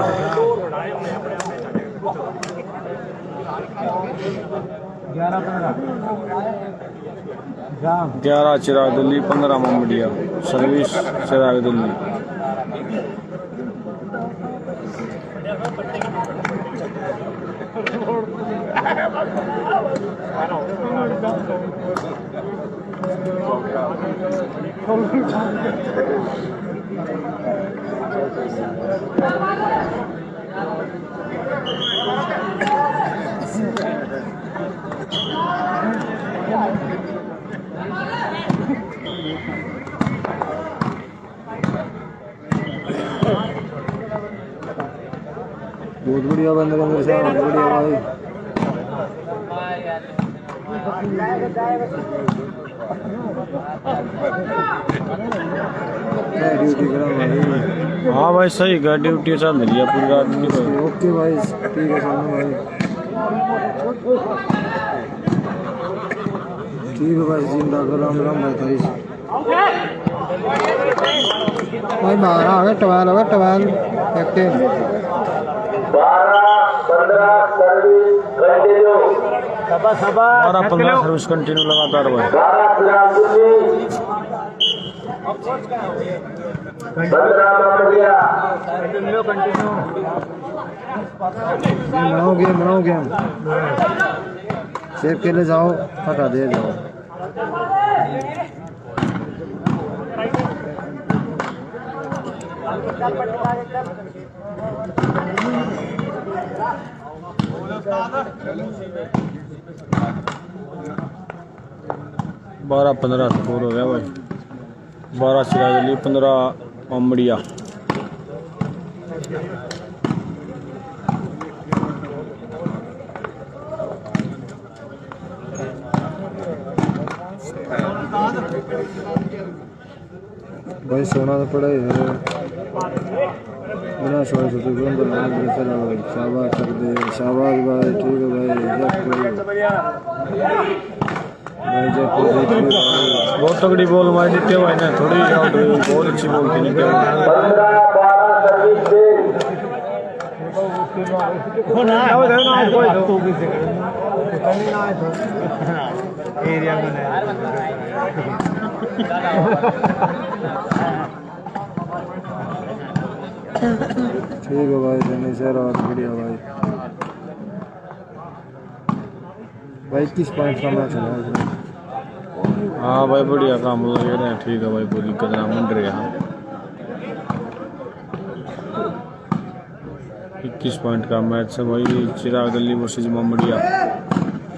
11 चिराग दिल्ली, 15 मामड़िया। सर्विस चिराग दिल्ली। बहुत बढ़िया बंद बंद से बढ़िया भाई ड्यूटी करा भाई। हाँ भाई सही है, ड्यूटी चल रही है पूरी रात की तो। ओके भाई ठीक है सामने भाई ठीक है भाई जिंदा राम राम भाई थारी भाई 12 आ गए 12 हो गए 12 देखते 12-15 सर्विस कंटिन्यू लगातार भाई। बनाओ गेम सेव के लिए जाओ हटा दे जाओ बारह 15 स्कोर हो गया भाई। 12 सिराजली 15 मामड़िया। भाई सोना तो पड़ा ही है बिना सोए तो शाबाश कर दे शाबाश भाई ठीक है भाई बहुत तगड़ी बॉल मारी जीते भाई ने, थोड़ी आउट हुई, बहुत अच्छी बॉल खेली थी। ठीक है भाई धनी सर और बढ़िया भाई 21 पॉइंट का मैच है। हाँ भाई बढ़िया काम लगे रहे, ठीक है भाई कोई दिक्कत ना मंड रहे। हाँ 21 पॉइंट का मैच है भाई। चिराग दिल्ली वर्सेज मामड़िया।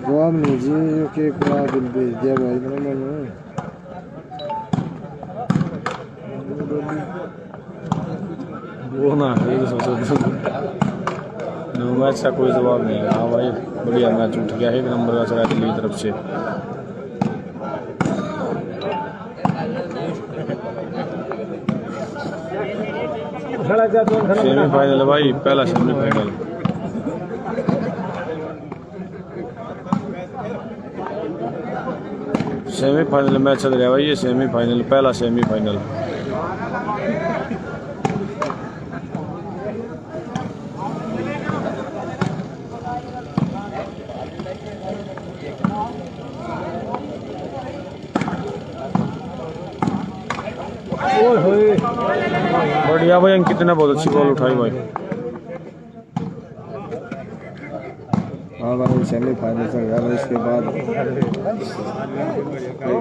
जवाब नहीं जी कि पूरा दिल भेज दिया भाई मैंने वो ना नो मैच का कोई जवाब नहीं है। हाँ भाई बढ़िया मैच उठ गया है, 1 नंबर का चिराग दिल्ली की तरफ से। सेमीफाइनल भाई, पहला सेमीफाइनल। सेमीफाइनल मैच चल रहा है भाई, ये सेमीफाइनल, पहला सेमीफाइनल। बढ़िया भाई, अंकित ने बहुत अच्छी बॉल उठाई भाई। हाँ भाई सेमीफाइनल चल रहा है, इसके बाद एक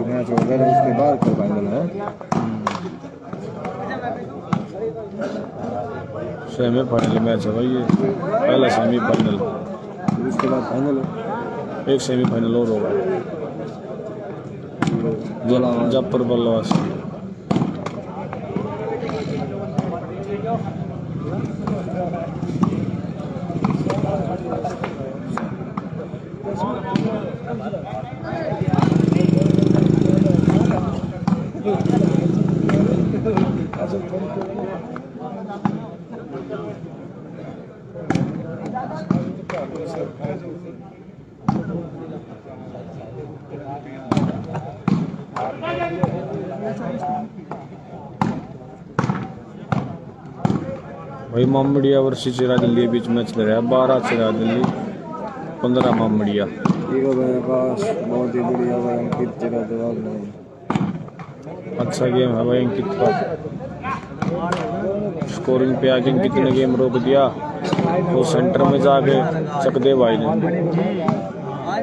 मैच हो गया, इसके बाद फिर फाइनल है। सेमीफाइनल मैच है भाई, ये पहला सेमीफाइनल। इसके बाद फाइनल है, एक सेमीफाइनल और होगा जयपुर बल्लवास। भाई मामड़िया वर्सेस चिराग दिल्ली के बीच मैच चल रहा है। 12 चिराग दिल्ली, 15 मामड़िया। ठीक है भाई आकाश बहुत ही बढ़िया भाई, अंकित तेरा जवाब नहीं। अच्छा गेम है भाई अंकित का। स्कोरिंग पे आके अंकित ने गेम रोक दिया, वो सेंटर में जाके चक दे भाई ने। भाई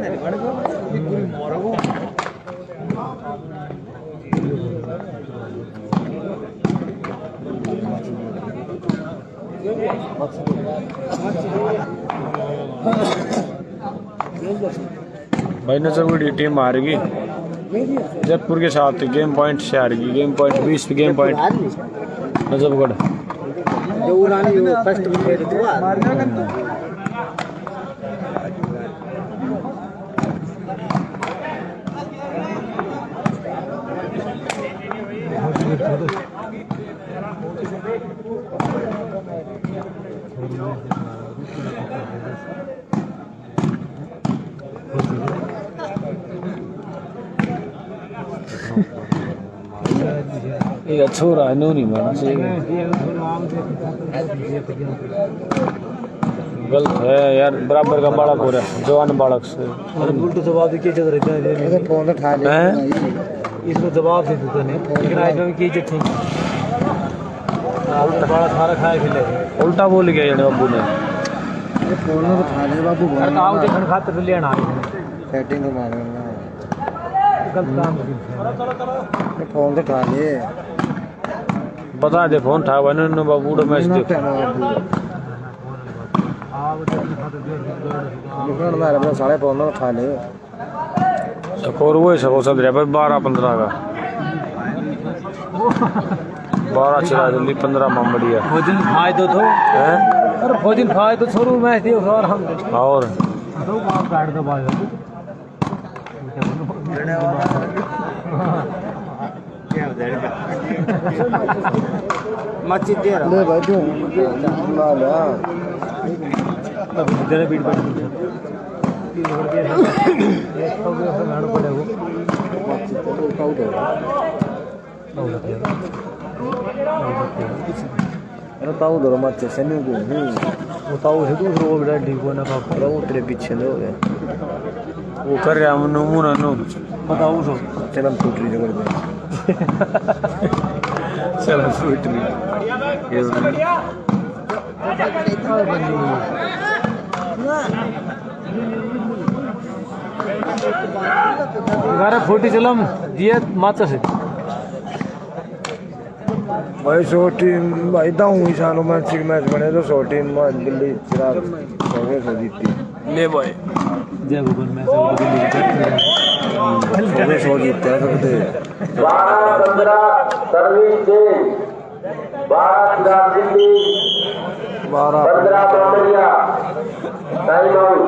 नजरगढ़ टीम हारेगी जयपुर के साथ गेम पॉइंट से हारेगी। Game point 20 game point Najafgarh. एक छोरा है नो नहीं माना चाहिए। गलत है यार, बराबर का बालक हो रहा है जवान बालक से। उल्टो जवाब की इज्जत रहता है फोन उठा ले इसको जवाब से देते नहीं लेकिन आज में की इज्जत थी। बड़ा सारा खाया खिले उल्टा बोल गया यानी बाबू ने। फोन उठा ले बाबू काम देखने खातिर लेना सेटिंग को मारो गलत काम फोन तो उठा ले बता दे फोन था वन बाबू मैच देख साढ़े फोन उठा ले स्कोर वही सको सब रहा भाई 12-15 का 12 चला जल्दी 15 बढ़िया भोजन खाए तो हैं। अरे भोजन खाए तो छोड़ू मैच दे और हम और दो बाप काट दो बाज मच्छी दे रहा ले भाई तू ला ले जरा बीट पर ये तो गाना पड़ेगा मच्छी तो काउ दे अरे ताऊ दो मच्छी से नहीं वो ताऊ से दूसरा वो बड़ा डी को ना पापा वो तेरे पीछे दो वो कर रहा मनु मुना नो बताओ सो चल हम टूटरी जगह पे चल फुट रही ये गारे फोटी चलम दिए माचा से भाई 100 टीम भाई दाऊं ईशानो मैच बने तो 100 टीम दिल्ली चिराग कांग्रेस हो जीती ले भाई जय भगवान मैच कांग्रेस हो जीतते हैं सकते 12-15 सर्विस चेंज 12 चिराग दिल्ली 15 बम्बरिया time out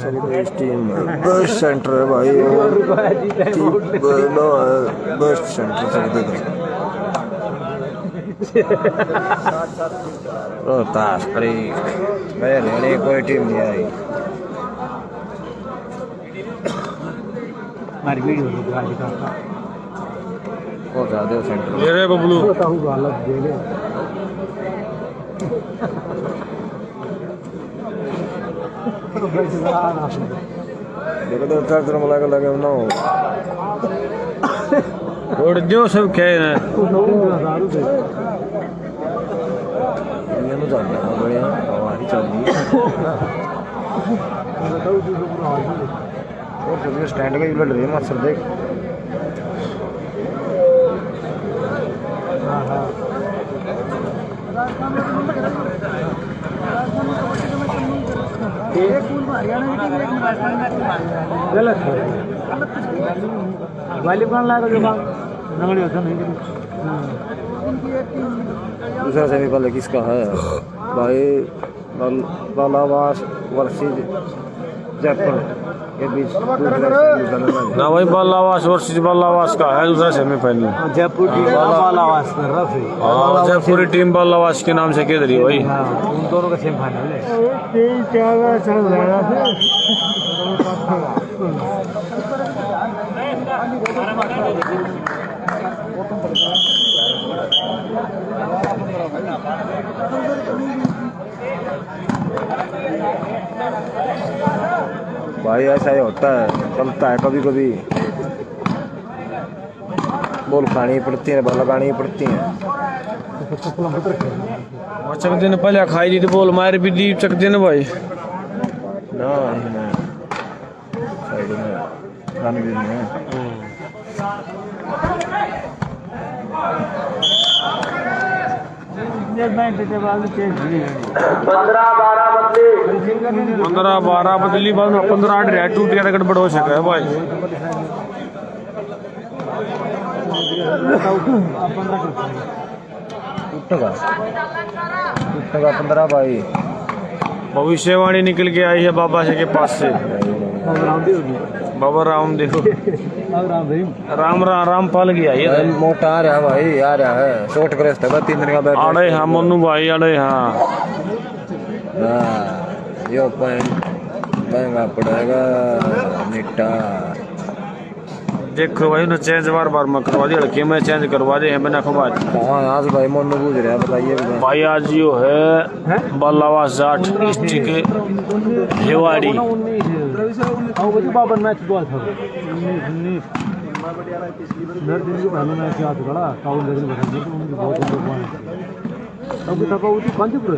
Congress team best centre है भाई बेस्ट सेंटर सकते थे रोहतास करी मेरे कोई टीम नहीं आई हमारी वीडियो आज का बहुत ज्यादा सेंटर ले रे बबलू होता हूँ गलत दे ले देखो तो ट्रैक्टर में लगे ना और जो सब कहे ना ये तो जान रहा बढ़िया हमारी चल रही है और जब स्टैंड का ही लड़ रही है मास्टर देख गलत है वाली कौन लाएगा जो नंगड़ी होता नहीं दूसरा सेमीफाइनल किसका है भाई बालावास वर्सेस जयपुर के बीच ना भाई बल्लावास वर्सेस बल्लावास का है दूसरा सेमीफाइनल। जयपुर टीम बालावास में रफ है जयपुरी टीम बल्लावास के नाम से खेल रही है भाई। उन दोनों का सेमीफाइनल है भाई ऐसा ही होता है चलता है कभी कभी बॉल खानी पड़ती है बॉल लगानी पड़ती है चक दिन पहले खाई दी थी बोल मार भी दी चक दिन भाई ना साइड में रणवीर में 15-12 बदली 15-8 रहा टूट गया गड़बड़ हो सका है भाई। टूटेगा 15 भाई। भविष्यवाणी निकल के आई है बाबा से के पास से। बाबा रामदेव रामपाल की आई है। मोटा आ रहा भाई, आ रहा है शॉर्ट ग्रेस्ट है 3 दिन का बैठ। अरे हाँ मनु भाई, अरे हाँ यो पॉइंट महंगा पड़ेगा निट्टा। देखो भाई उन्हें चेंज बार बार मैं करवा दी, लड़के में चेंज करवा दे बिना खबर। हाँ आज भाई मन बूझ रहा है, बताइए भाई आज यो है बल्लावा जाट डिस्ट्रिक्ट रेवाड़ी। बाबर मैच हुआ था 19 दिन के पहले मैच याद करा टाउन लेवल में बहुत तब तक वो थी पंचपुर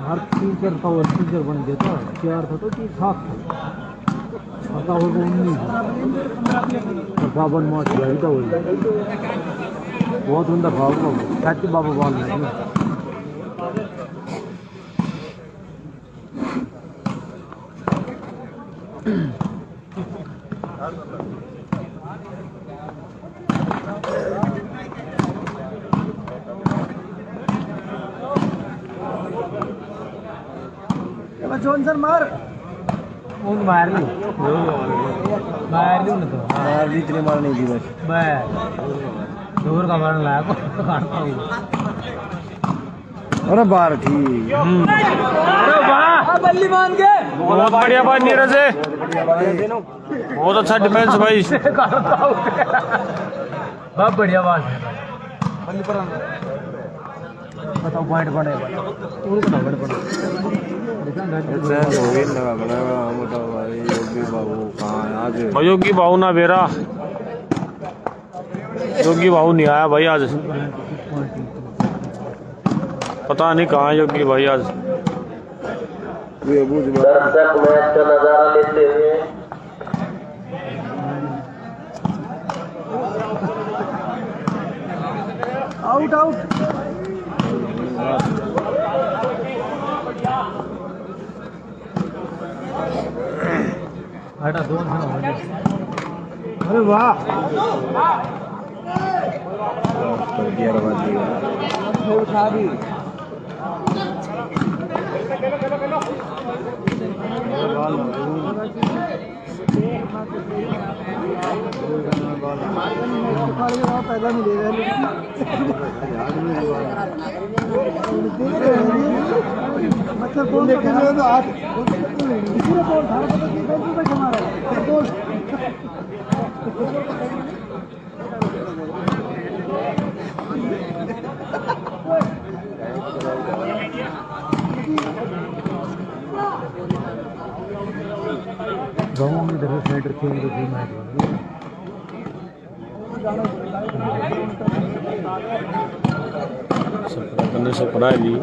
हर 3-4 टावर 3-4 बन गया था 4 था तो 7 था हो 19 बाबर मैच हुआ था वो बहुत उनका भाव सच बाबा बॉल में जॉनसन मार मार ली ना तो मार ली, इतनी मार नहीं दी बस मैं दूर का मारने लाया को अरे बार थी। अरे वाह बल्ली मान के बहुत बढ़िया भाई नीरज है, बहुत अच्छा डिफेंस भाई। बहुत बढ़िया बात है। बताओ पॉइंट पड़े मोटा भाई योगी बाबू कहाँ है आज? योगी बाबू ना बेरा, योगी बाबू नहीं आया भाई आज, पता नहीं कहाँ योगी भाई आज। दर्शक मैच का नजारा लेते हुए आउट आउट हटा 2 अरे वाह उठा भी पहला नहीं दे मतलब कौन देखे तो आज दूसरा बॉल था पता नहीं कौन सा कमा रहा है बॉल गाँव में इधर साइड रखेंगे तो मैच करने से पढ़ा ली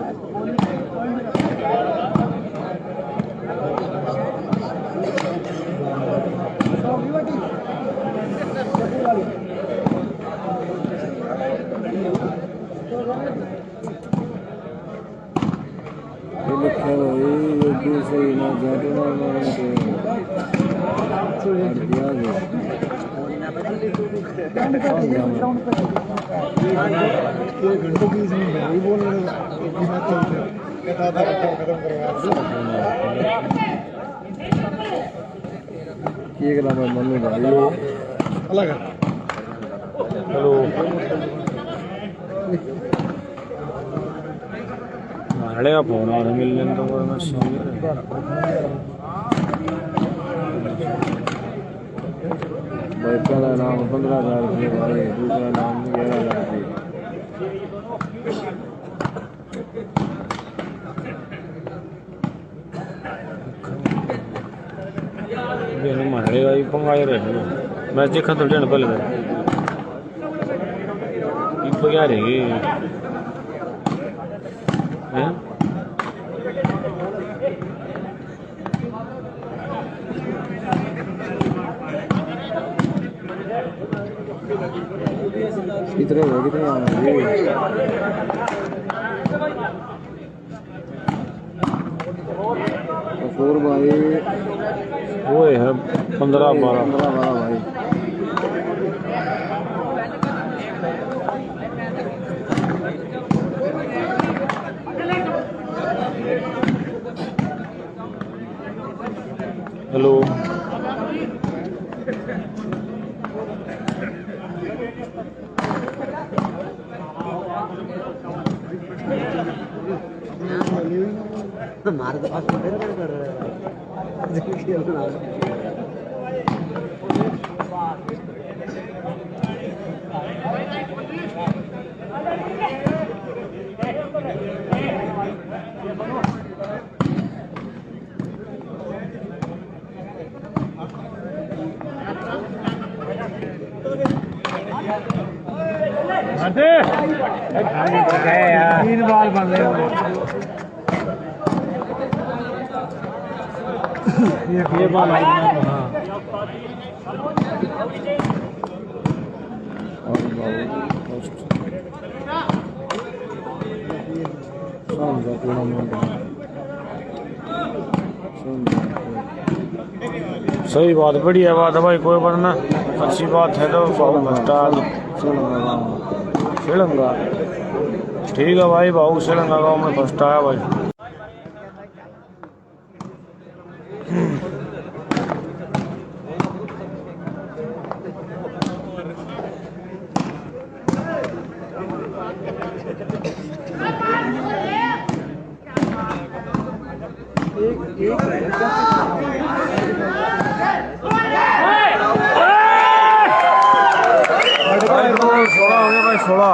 सही ना जाते ना घंटों की वही बोल रहे मनु भाई अलग है। हेलो हमारे का फोन आ रहा मिलने तो मैं भाई पहला नाम 15,000 रुपये भाई, दूसरा नाम 11,000 रुपये। हमारे का पंगाए रहे मैच देखा तो लेने पहले तो क्या रहेगी हैं कितने कपूर भाई वो है 15-12 भाई। हेलो हमारे तो पास कर रहे हैं तीन बाल बन रहे ये बाल सही बात, बढ़िया बात है भाई, कोई वरना अच्छी बात है तो श्रीलंका ठीक है भाई। भाऊ श्रीलंका गाँव में फर्स्ट आया भाई। सोलह हो गया भाई, 16।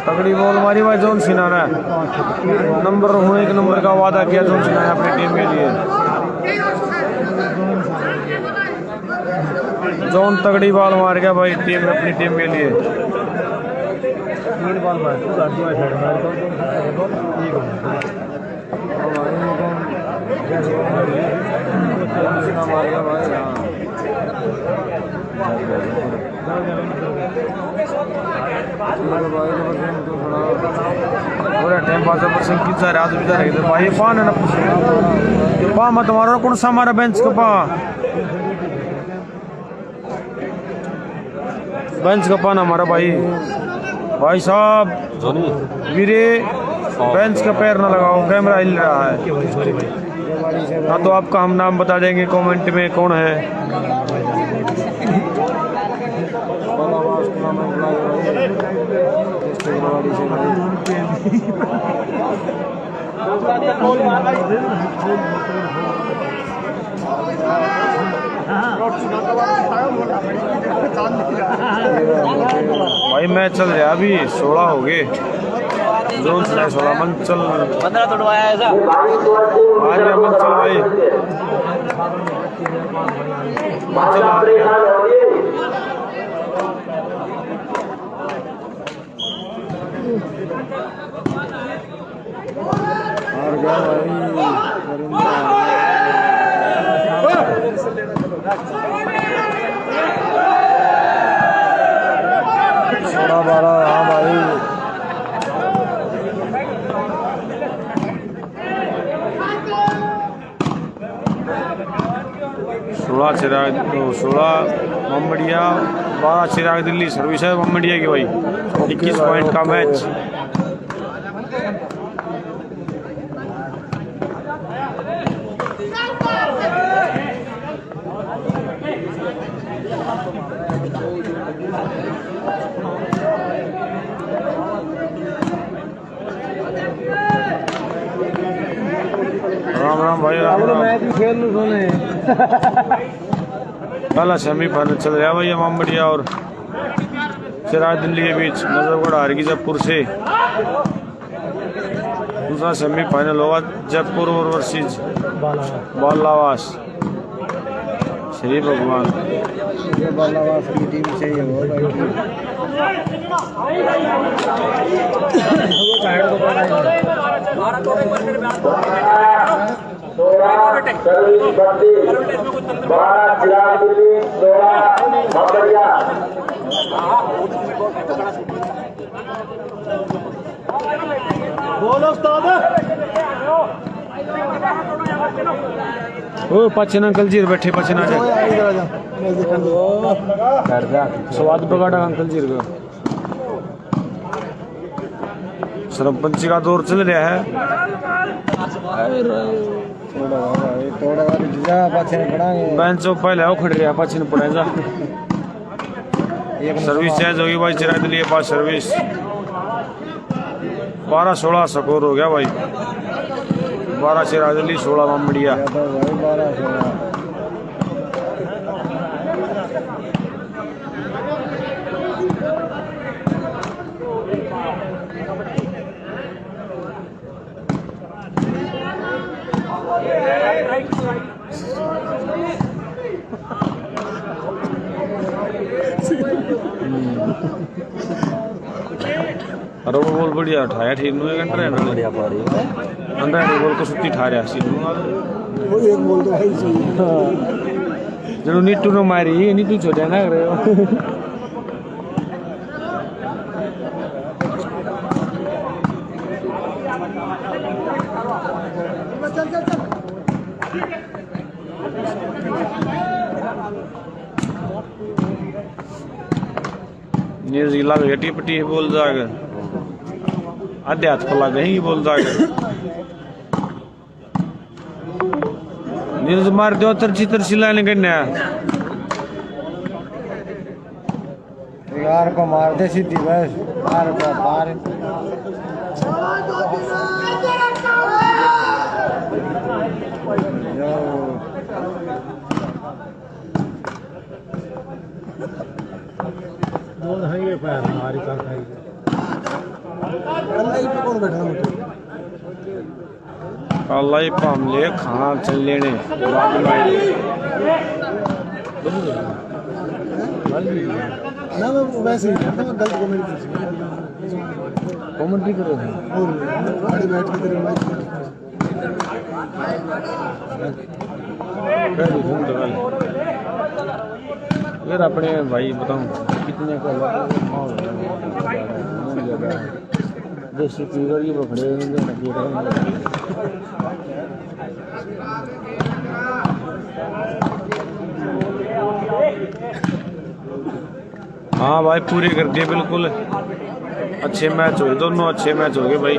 तगड़ी बॉल मारी भाई जॉन सीना ने, नंबर होने के नंबर का वादा किया जॉन सीना ने अपनी टीम के लिए। जॉन तगड़ी बॉल मार गया भाई टीम अपनी टीम के लिए। तीन बाल मार टाइम पास भाई पान है ना पा मत मारो कौन सा हमारा बेंच का पाना हमारा भाई साहब वीरे बेंच का पैर ना लगाओ, कैमरा हिल रहा है। हाँ तो आपका हम नाम बता देंगे कमेंट में कौन है। भाई मैच चल रहा अभी 16 हो गए, जोन 16 मन चल 15 तोड़वाया ऐसा आज मन चल भाई हाँ भाई 16 चिराग 16 बम्बड़िया 12 चिराग दिल्ली सर्विस है बम्बड़िया की भाई। 21 पॉइंट का मैच। राम राम भाई, राम राम। मैच भी खेल लो सोने पहला सेमीफाइनल चल रहा है भाई बम्बड़िया और चिराग दिल्ली के बीच। नजफगढ़ हार गई जयपुर से। दूसरा सेमीफाइनल होगा जयपुर और वर्सेस बालावास। श्री भगवान। बालावास की टीम से ही होगा। ओ पचन अंकल जी बैठे पचन आ जाए स्वाद बगाड़ा अंकल जी का। सरपंच का दौर चल रहा है। बेंच पहले वो खड़ रहा पचन पड़ेगा। सर्विस चेंज होगी भाई चिराग दिल्ली पास सर्विस 12-16 स्कोर हो गया भाई। 12 चिराग दिल्ली 16 मामड़िया। अरे वो बोल बढ़िया उठाया ठीक नु एक अंडर है बढ़िया पारी अंडर बोल को सुत्ती ठा रहा सी वो एक बोल तो है सही जरूर नीटू ने मारी नीटू छोटा ना रे न्यूज़ लग गई टिपटी बोल जाएगा आधे हाथ को लग गई बोल जाएगा न्यूज़ मार दो तरची लाने करने यार को मार दे सीधी बस मार को मार दोनों है ये पैर हमारी का खाई कल्ला ही पे कौन बैठा है कल्ला ही पामले खाना चल लेने ना मैं वैसे ही मैं गलत कमेंट भी कर रहा हूं और गाड़ी बैठ के तेरे मैच यार अपने भाई बताऊं कितने का देसी पीवर ये पकड़े हाँ भाई पूरे कर दिए बिल्कुल अच्छे मैच हुए दोनों अच्छे मैच हो गए भाई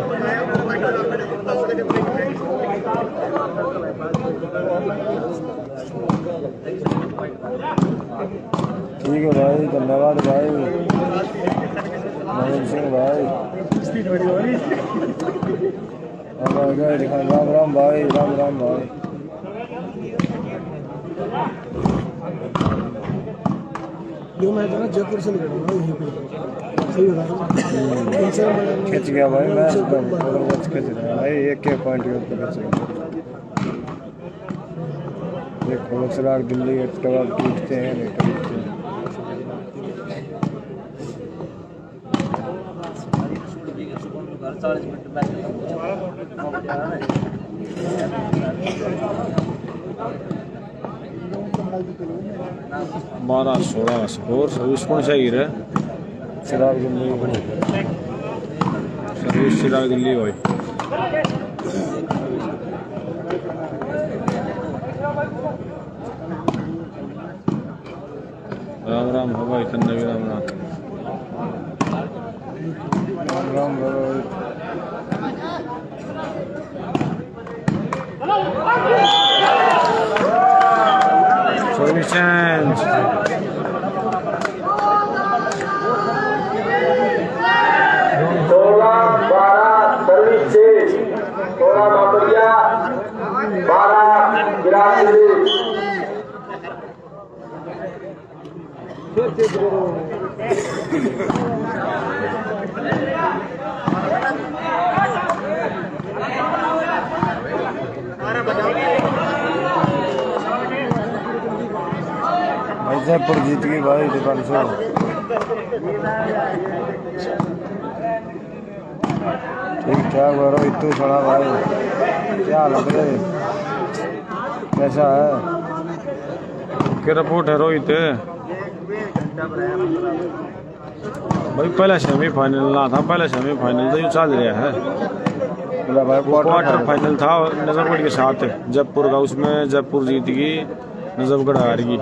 ठीक है भाई धन्यवाद भाई नवीन सिंह भाई राम राम भाई राम राम भाई मैं तो जयपुर से खिंच गया भाई मैं खिंच रहा भाई एक पॉइंट के ऊपर खिंच गया देखो चिराग दिल्ली कबाब टूटते हैं नहीं टूटते हैं बारह 16 स्कोर सर्विस कौन सा गिर है चिराग दिल्ली सर्विस चिराग दिल्ली भाई राम राम हो भाई तन्ने भी Ram Ram Ram Ram service change service change 16 Mamadia 12 Chirag Delhi Jaipur जीत गई भाई 500। ठीक ठाक रोहित तू सुना भाई, क्या लग रहा है, कैसा है? क्या रिपोर्ट है रोहित? भाई पहला सेमीफाइनल ना था, पहला सेमीफाइनल तो ये चल रहा है। क्वार्टर फाइनल था नजफगढ़ के साथ जयपुर का, उसमें जयपुर जीत गई, नजफगढ़ हार गई।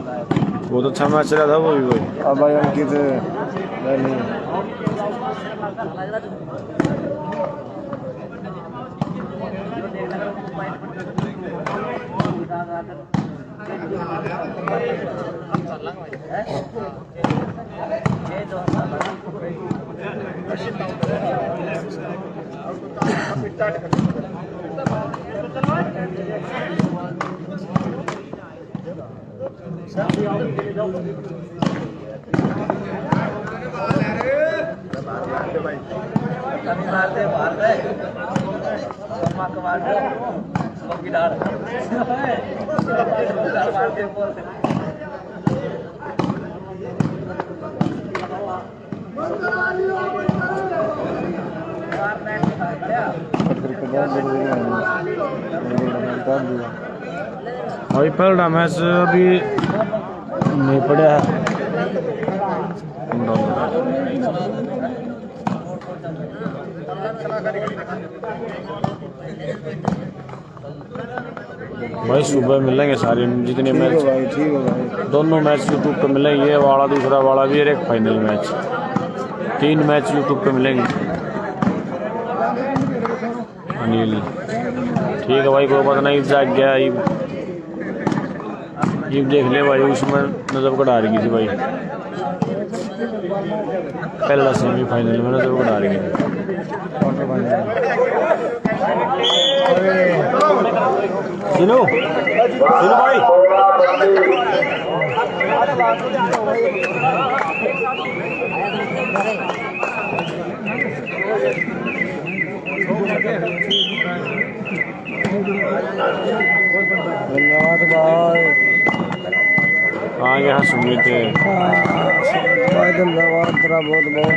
बहुत अच्छा मैच रहा था वो भी भाई। अब भाई अंकित भाई पहला मैच अभी नहीं पड़ा है। भाई सुबह मिलेंगे सारे जितने मैच, दोनों मैच यूट्यूब पे मिलेंगे, ये वाला दूसरा वाला भी और एक फाइनल मैच, 3 मैच यूट्यूब पे मिलेंगे। अनिल ठीक है भाई, कोई बात नहीं, जाग गया ये देख ले भाई, उसमें नजफगढ़ हार गई थी भाई, पहला सेमीफाइनल में नजफगढ़ हार गई थी। सुनो सुनो भाई, धन्यवाद भाई। हाँ यहाँ सुमित भाई, धन्यवाद तेरा बहुत बहुत।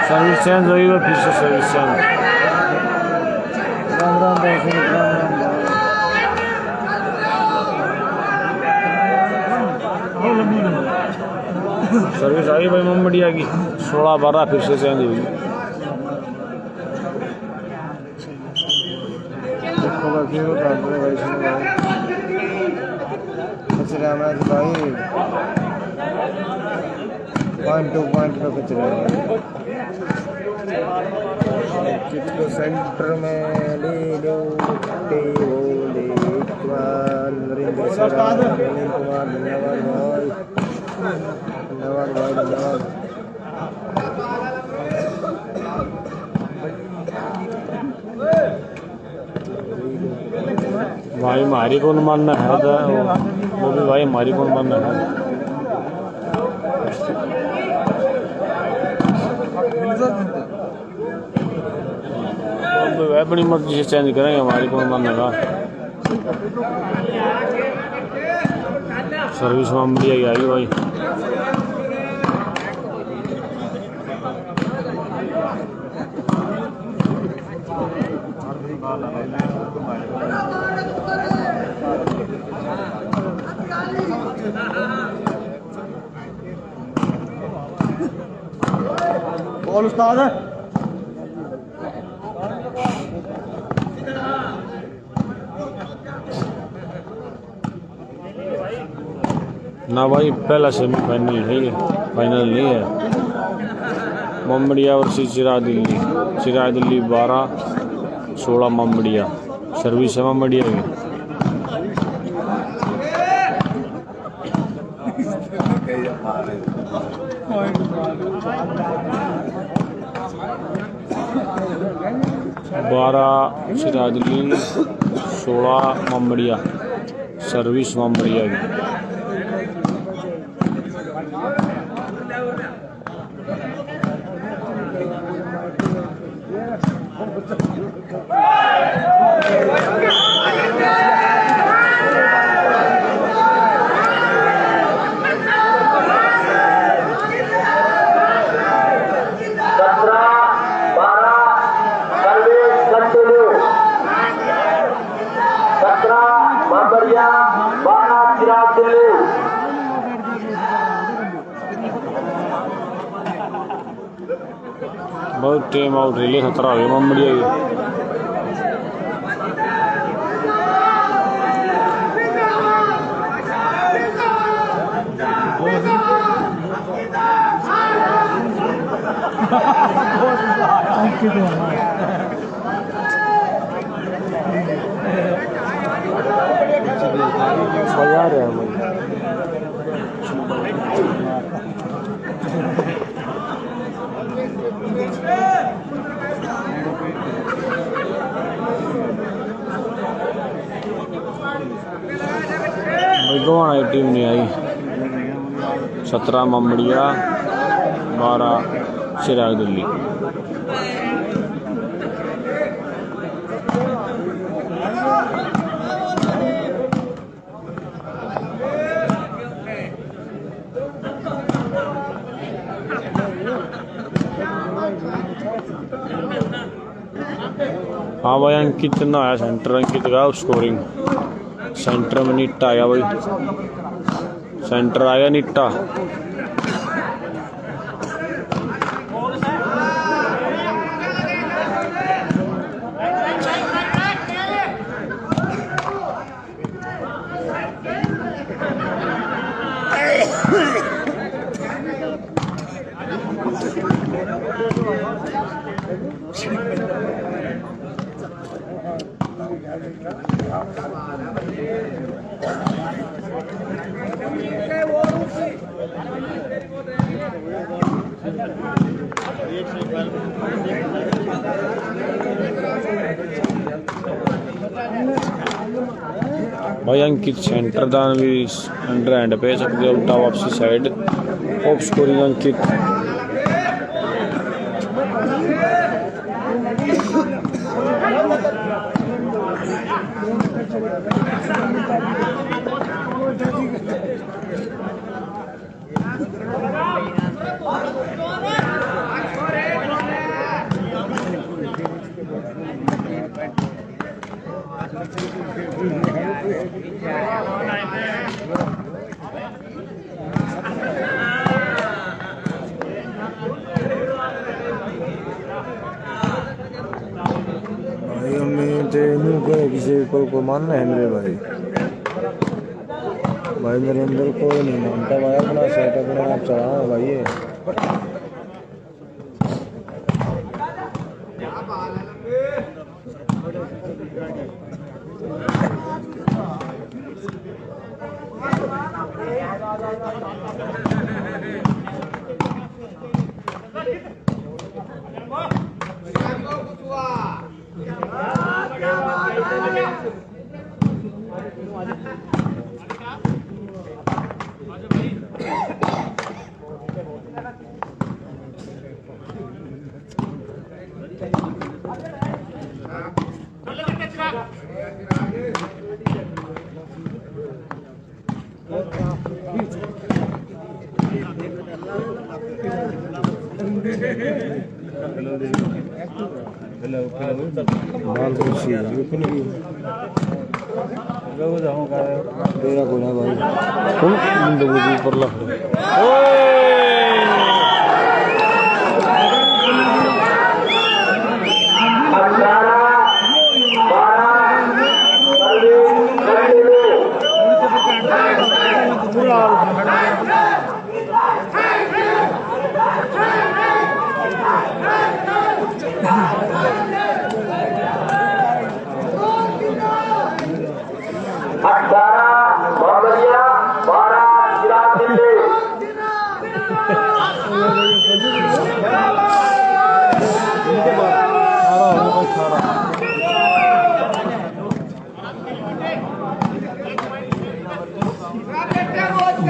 सर्विस चेंज हुई है, फिर से सर्विस चेंज। राम राम भाई, सर्विस आई भाई मुंबड़िया की 16-12 फिर से चेंज हुई। भाई पॉइंट टू पॉइंट का कचरा है, किसको सेंटर में ले लो नरेंद्र कुमार, धन्यवाद भाई, धन्यवाद भाई, धन्यवाद। भाई हमारी कौन मानना है, वो भी भाई हमारी कौन मानना है। अपनी मर्जी से चेंज करेंगे, हमारी कौन मानेगा। सर्विस में बढ़िया आई भाई। बोल उस्ताद ना भाई, पहला सेमीफाइनल है ये, फाइनल नहीं है। मुंबड़िया वर्सेस चिराग दिल्ली, चिराग दिल्ली 12-16 मुंबड़िया, सर्विस है मुंबड़िया की। 12 चिराग दिल्ली, 16 मुंबड़िया, सर्विस वहाँ बढ़िया है। बहुत टाइम आउट रिले 17 हो गया मम्मड़िया की। बजा रहे हैं भाई टीम नहीं आई। 17 मम्मड़िया 12 चिराग दिल्ली। हाँ भाई अंकित ना आया सेंटर। अंकित का स्कोरिंग सेंटर में निट्टा आया भाई। सेंटर आया निट्टा। भाई अंकित सेंटर दान भी अंडर हैंड पे सकते हो। उल्टा वापसी साइड ऑफ स्कोरिंग अंकित। किसी को मानना है मेरे भाई। भाई मेरे अंदर कोई नहीं मानता भाई। अपना सेट अपने आप चला भाई ये।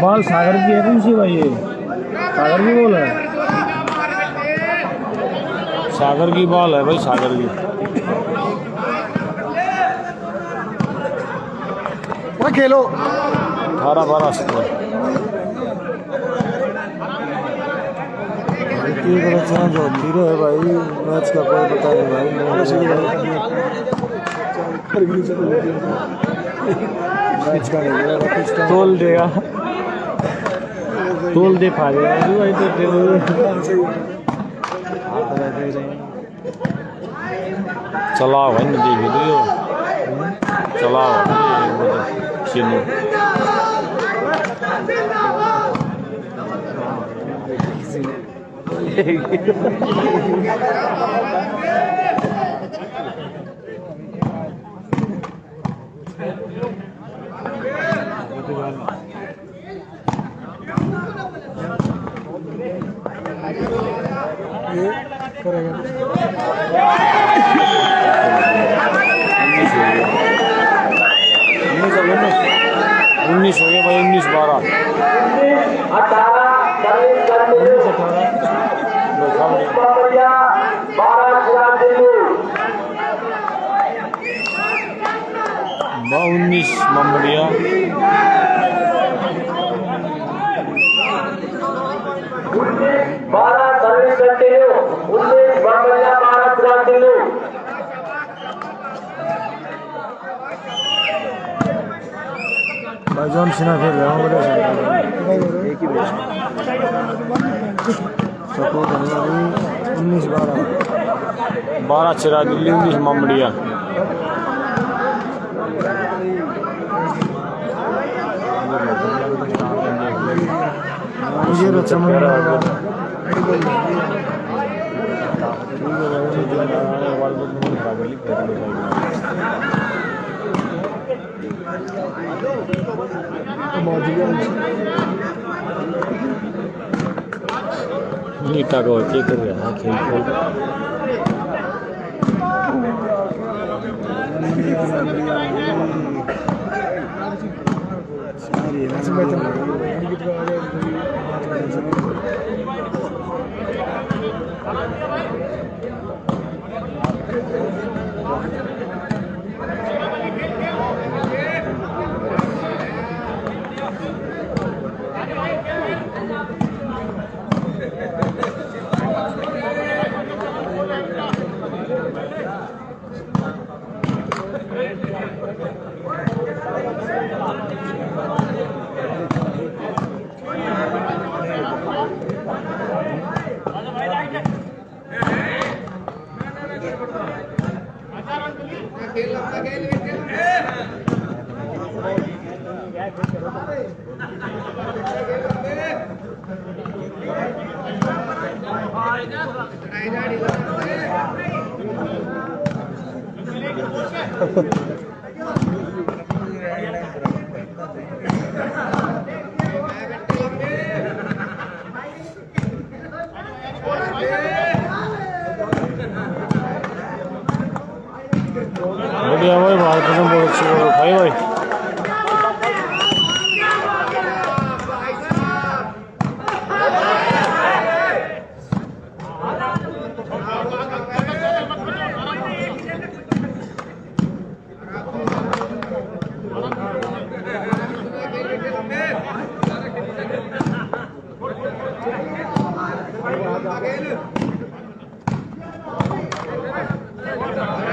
बाल सागर की है कौन सी भाई? ये सागर की बॉल है, सागर की बॉल है भाई, सागर की। खेलो 18-12 17 चेंज होती रहे भाई, मैच का कोई पता नहीं भाई। तोल देगा, तोल दे पा देगा भाई तो चलाओ भाई, नहीं देखे तो चलाओ चलो। उन्नीस हो गए भाई, 19-12 19 ममड़िया 12 सर्विस कंटिन्यू 19 बमबलिया 12 कंटिन्यू। भाईजान सिन्हा खेल रहा हूँ, एक ही मैच सपोर्ट 19-12 12 चिरा दिल्ली 19 ममड़िया। ये तो चमन नीटा का बच्चे कर रहा है खेल खेल। बढ़िया भाई, भारत में बहुत अच्छी भाई भाई।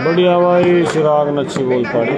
बढ़िया भाई, चिराग ने अच्छी बोल पाड़ी।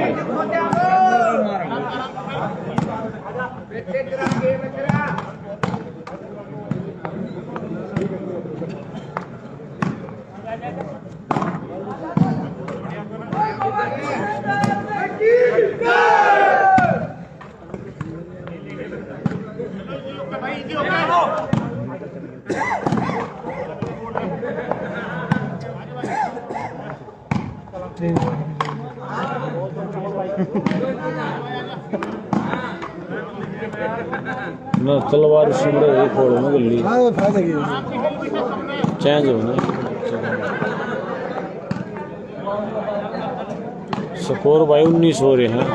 ना तलवार सिमरे एक फोड़ में गली चेंज होना। स्कोर भाई 19 हो रहे हैं।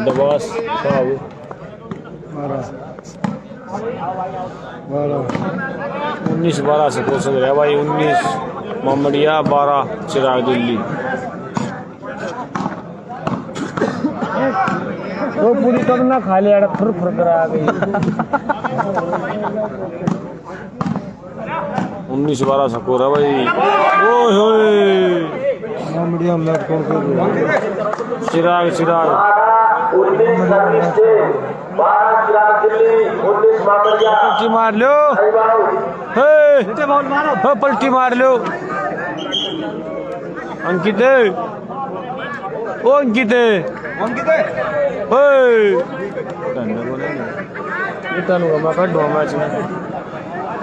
दबास साहब 19-12 से कोच चल रहा भाई। 19 मोहम्मदिया, 12 चिराग दिल्ली। तो पूरी कब ना खा लिया फुर फुर कर आ गई। 19-12 स्कोर है भाई। ओए होए चिराग 19 सर्विस से 12 चिराग दिल्ली, 19 मामरिया। पलटी मार लो, हे पलटी मार लो। अंकित ओ अंकित मैच में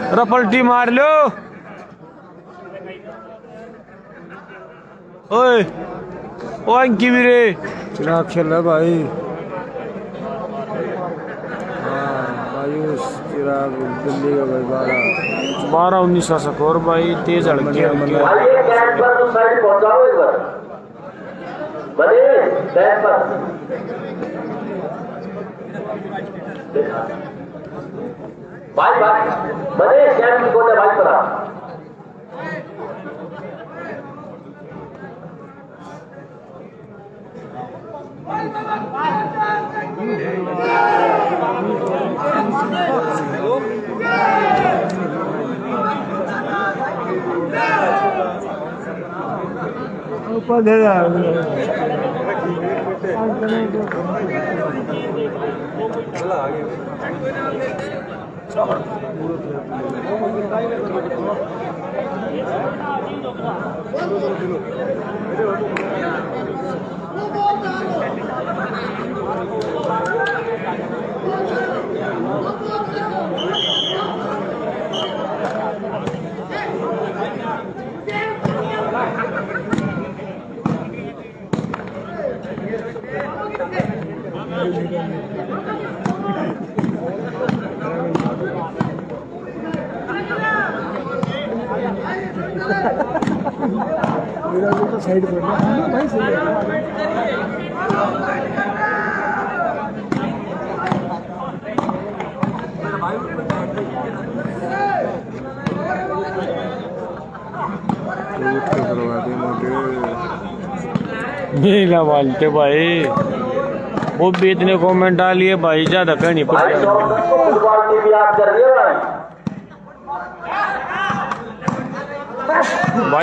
अरे पलटी मार लो। ओए ओ अंकी वीरे चिराग खेल रहा भाई। आयुष चिराग दिल्ली का भाई 12-19 का स्कोर भाई। तेज हड़के आइए कैंप पर तो साइड पहुंचाओ एक बार। बने कैंप पर। भाई बने कैंप की कोने भाई पर। साइड पर भाई सही है। मेला वालते भाई वो भी इतने कमेंट डालिए भाई, ज्यादा कहनी पड़ भाई फुटबॉल की भी याद कर रही है भाई।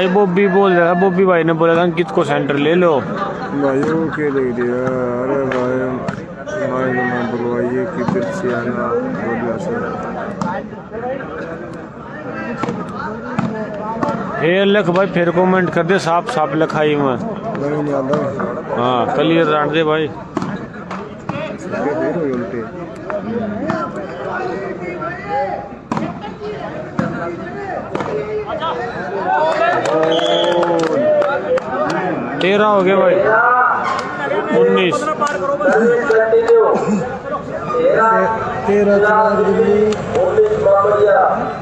बॉबी बोल रहा है, बॉबी भाई ने बोला था अंकित को सेंटर ले लो भाई। वो क्या देख दिया। अरे भाई मैं बुलवाइए किधर से आना बोलिया से। फिर लिख भाई, फिर कमेंट कर दे साफ साफ लिखाई में। नहीं आता। हाँ क्लियर डांट दे भाई। उल्टे 13 हो गए भाई। 19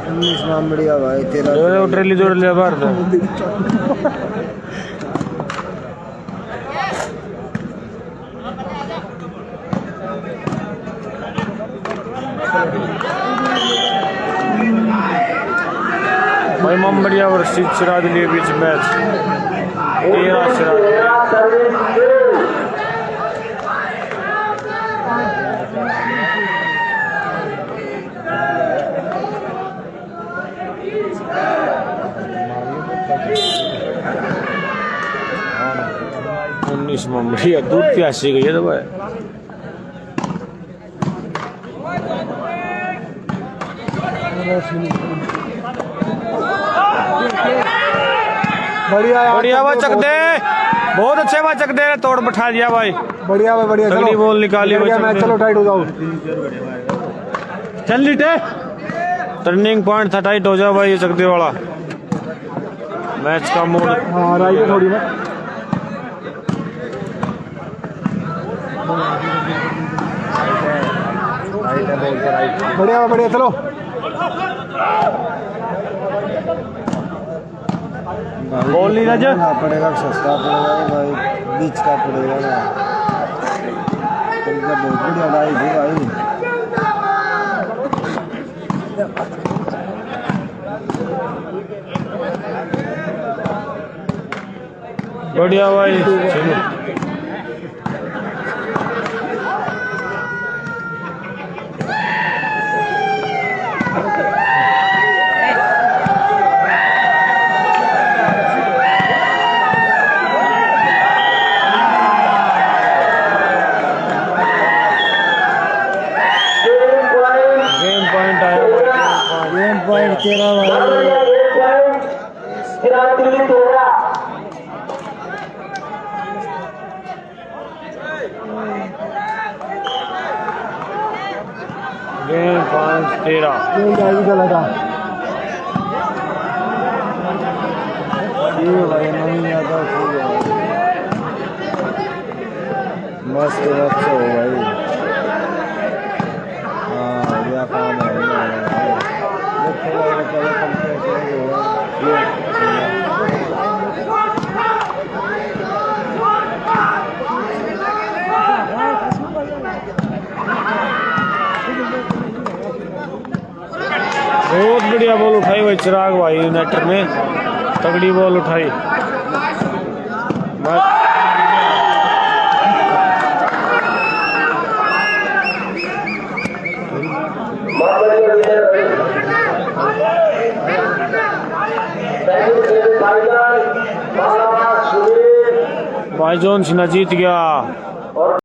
19 मामड़िया भाई। 13 ट्रेली जोड़ लिया बाहर था। भाई मामड़िया वर्सेस चिराग दिल्ली के बीच मैच। 13 चिराग। मामड़िया दूध प्यासी गई है तो भाई। बढ़िया वो चक दे, बहुत अच्छे वो चक दे, तोड़ बैठा दिया भाई। बढ़िया भाई बढ़िया। तगड़ी बॉल निकाली भाई। चलो टाइट हो जाओ। चल लीटे टर्निंग पॉइंट था, टाइट हो जाओ भाई। ये चक दे वाला मैच का मूड। हाँ राइट थोड़ी ना। बढ़िया बढ़िया चलो। बॉल नहीं रज पड़ेगा, सस्ता पड़ेगा भाई, बीच का पड़ेगा ना। बहुत बढ़िया भाई भाई। बढ़िया भाई चलो गेम पॉइंट आया गेम पॉइंट 13 भाई दिल्ली 13 गेम पॉइंट 13 चला था ये भाई नहीं आता मस्त अच्छा हो भाई हाँ ये काम बहुत बढ़िया बॉल उठाई भाई चिराग भाई यूनाइटेड ने तगड़ी बॉल उठाई भाई जॉन सिन्हा जीत गया।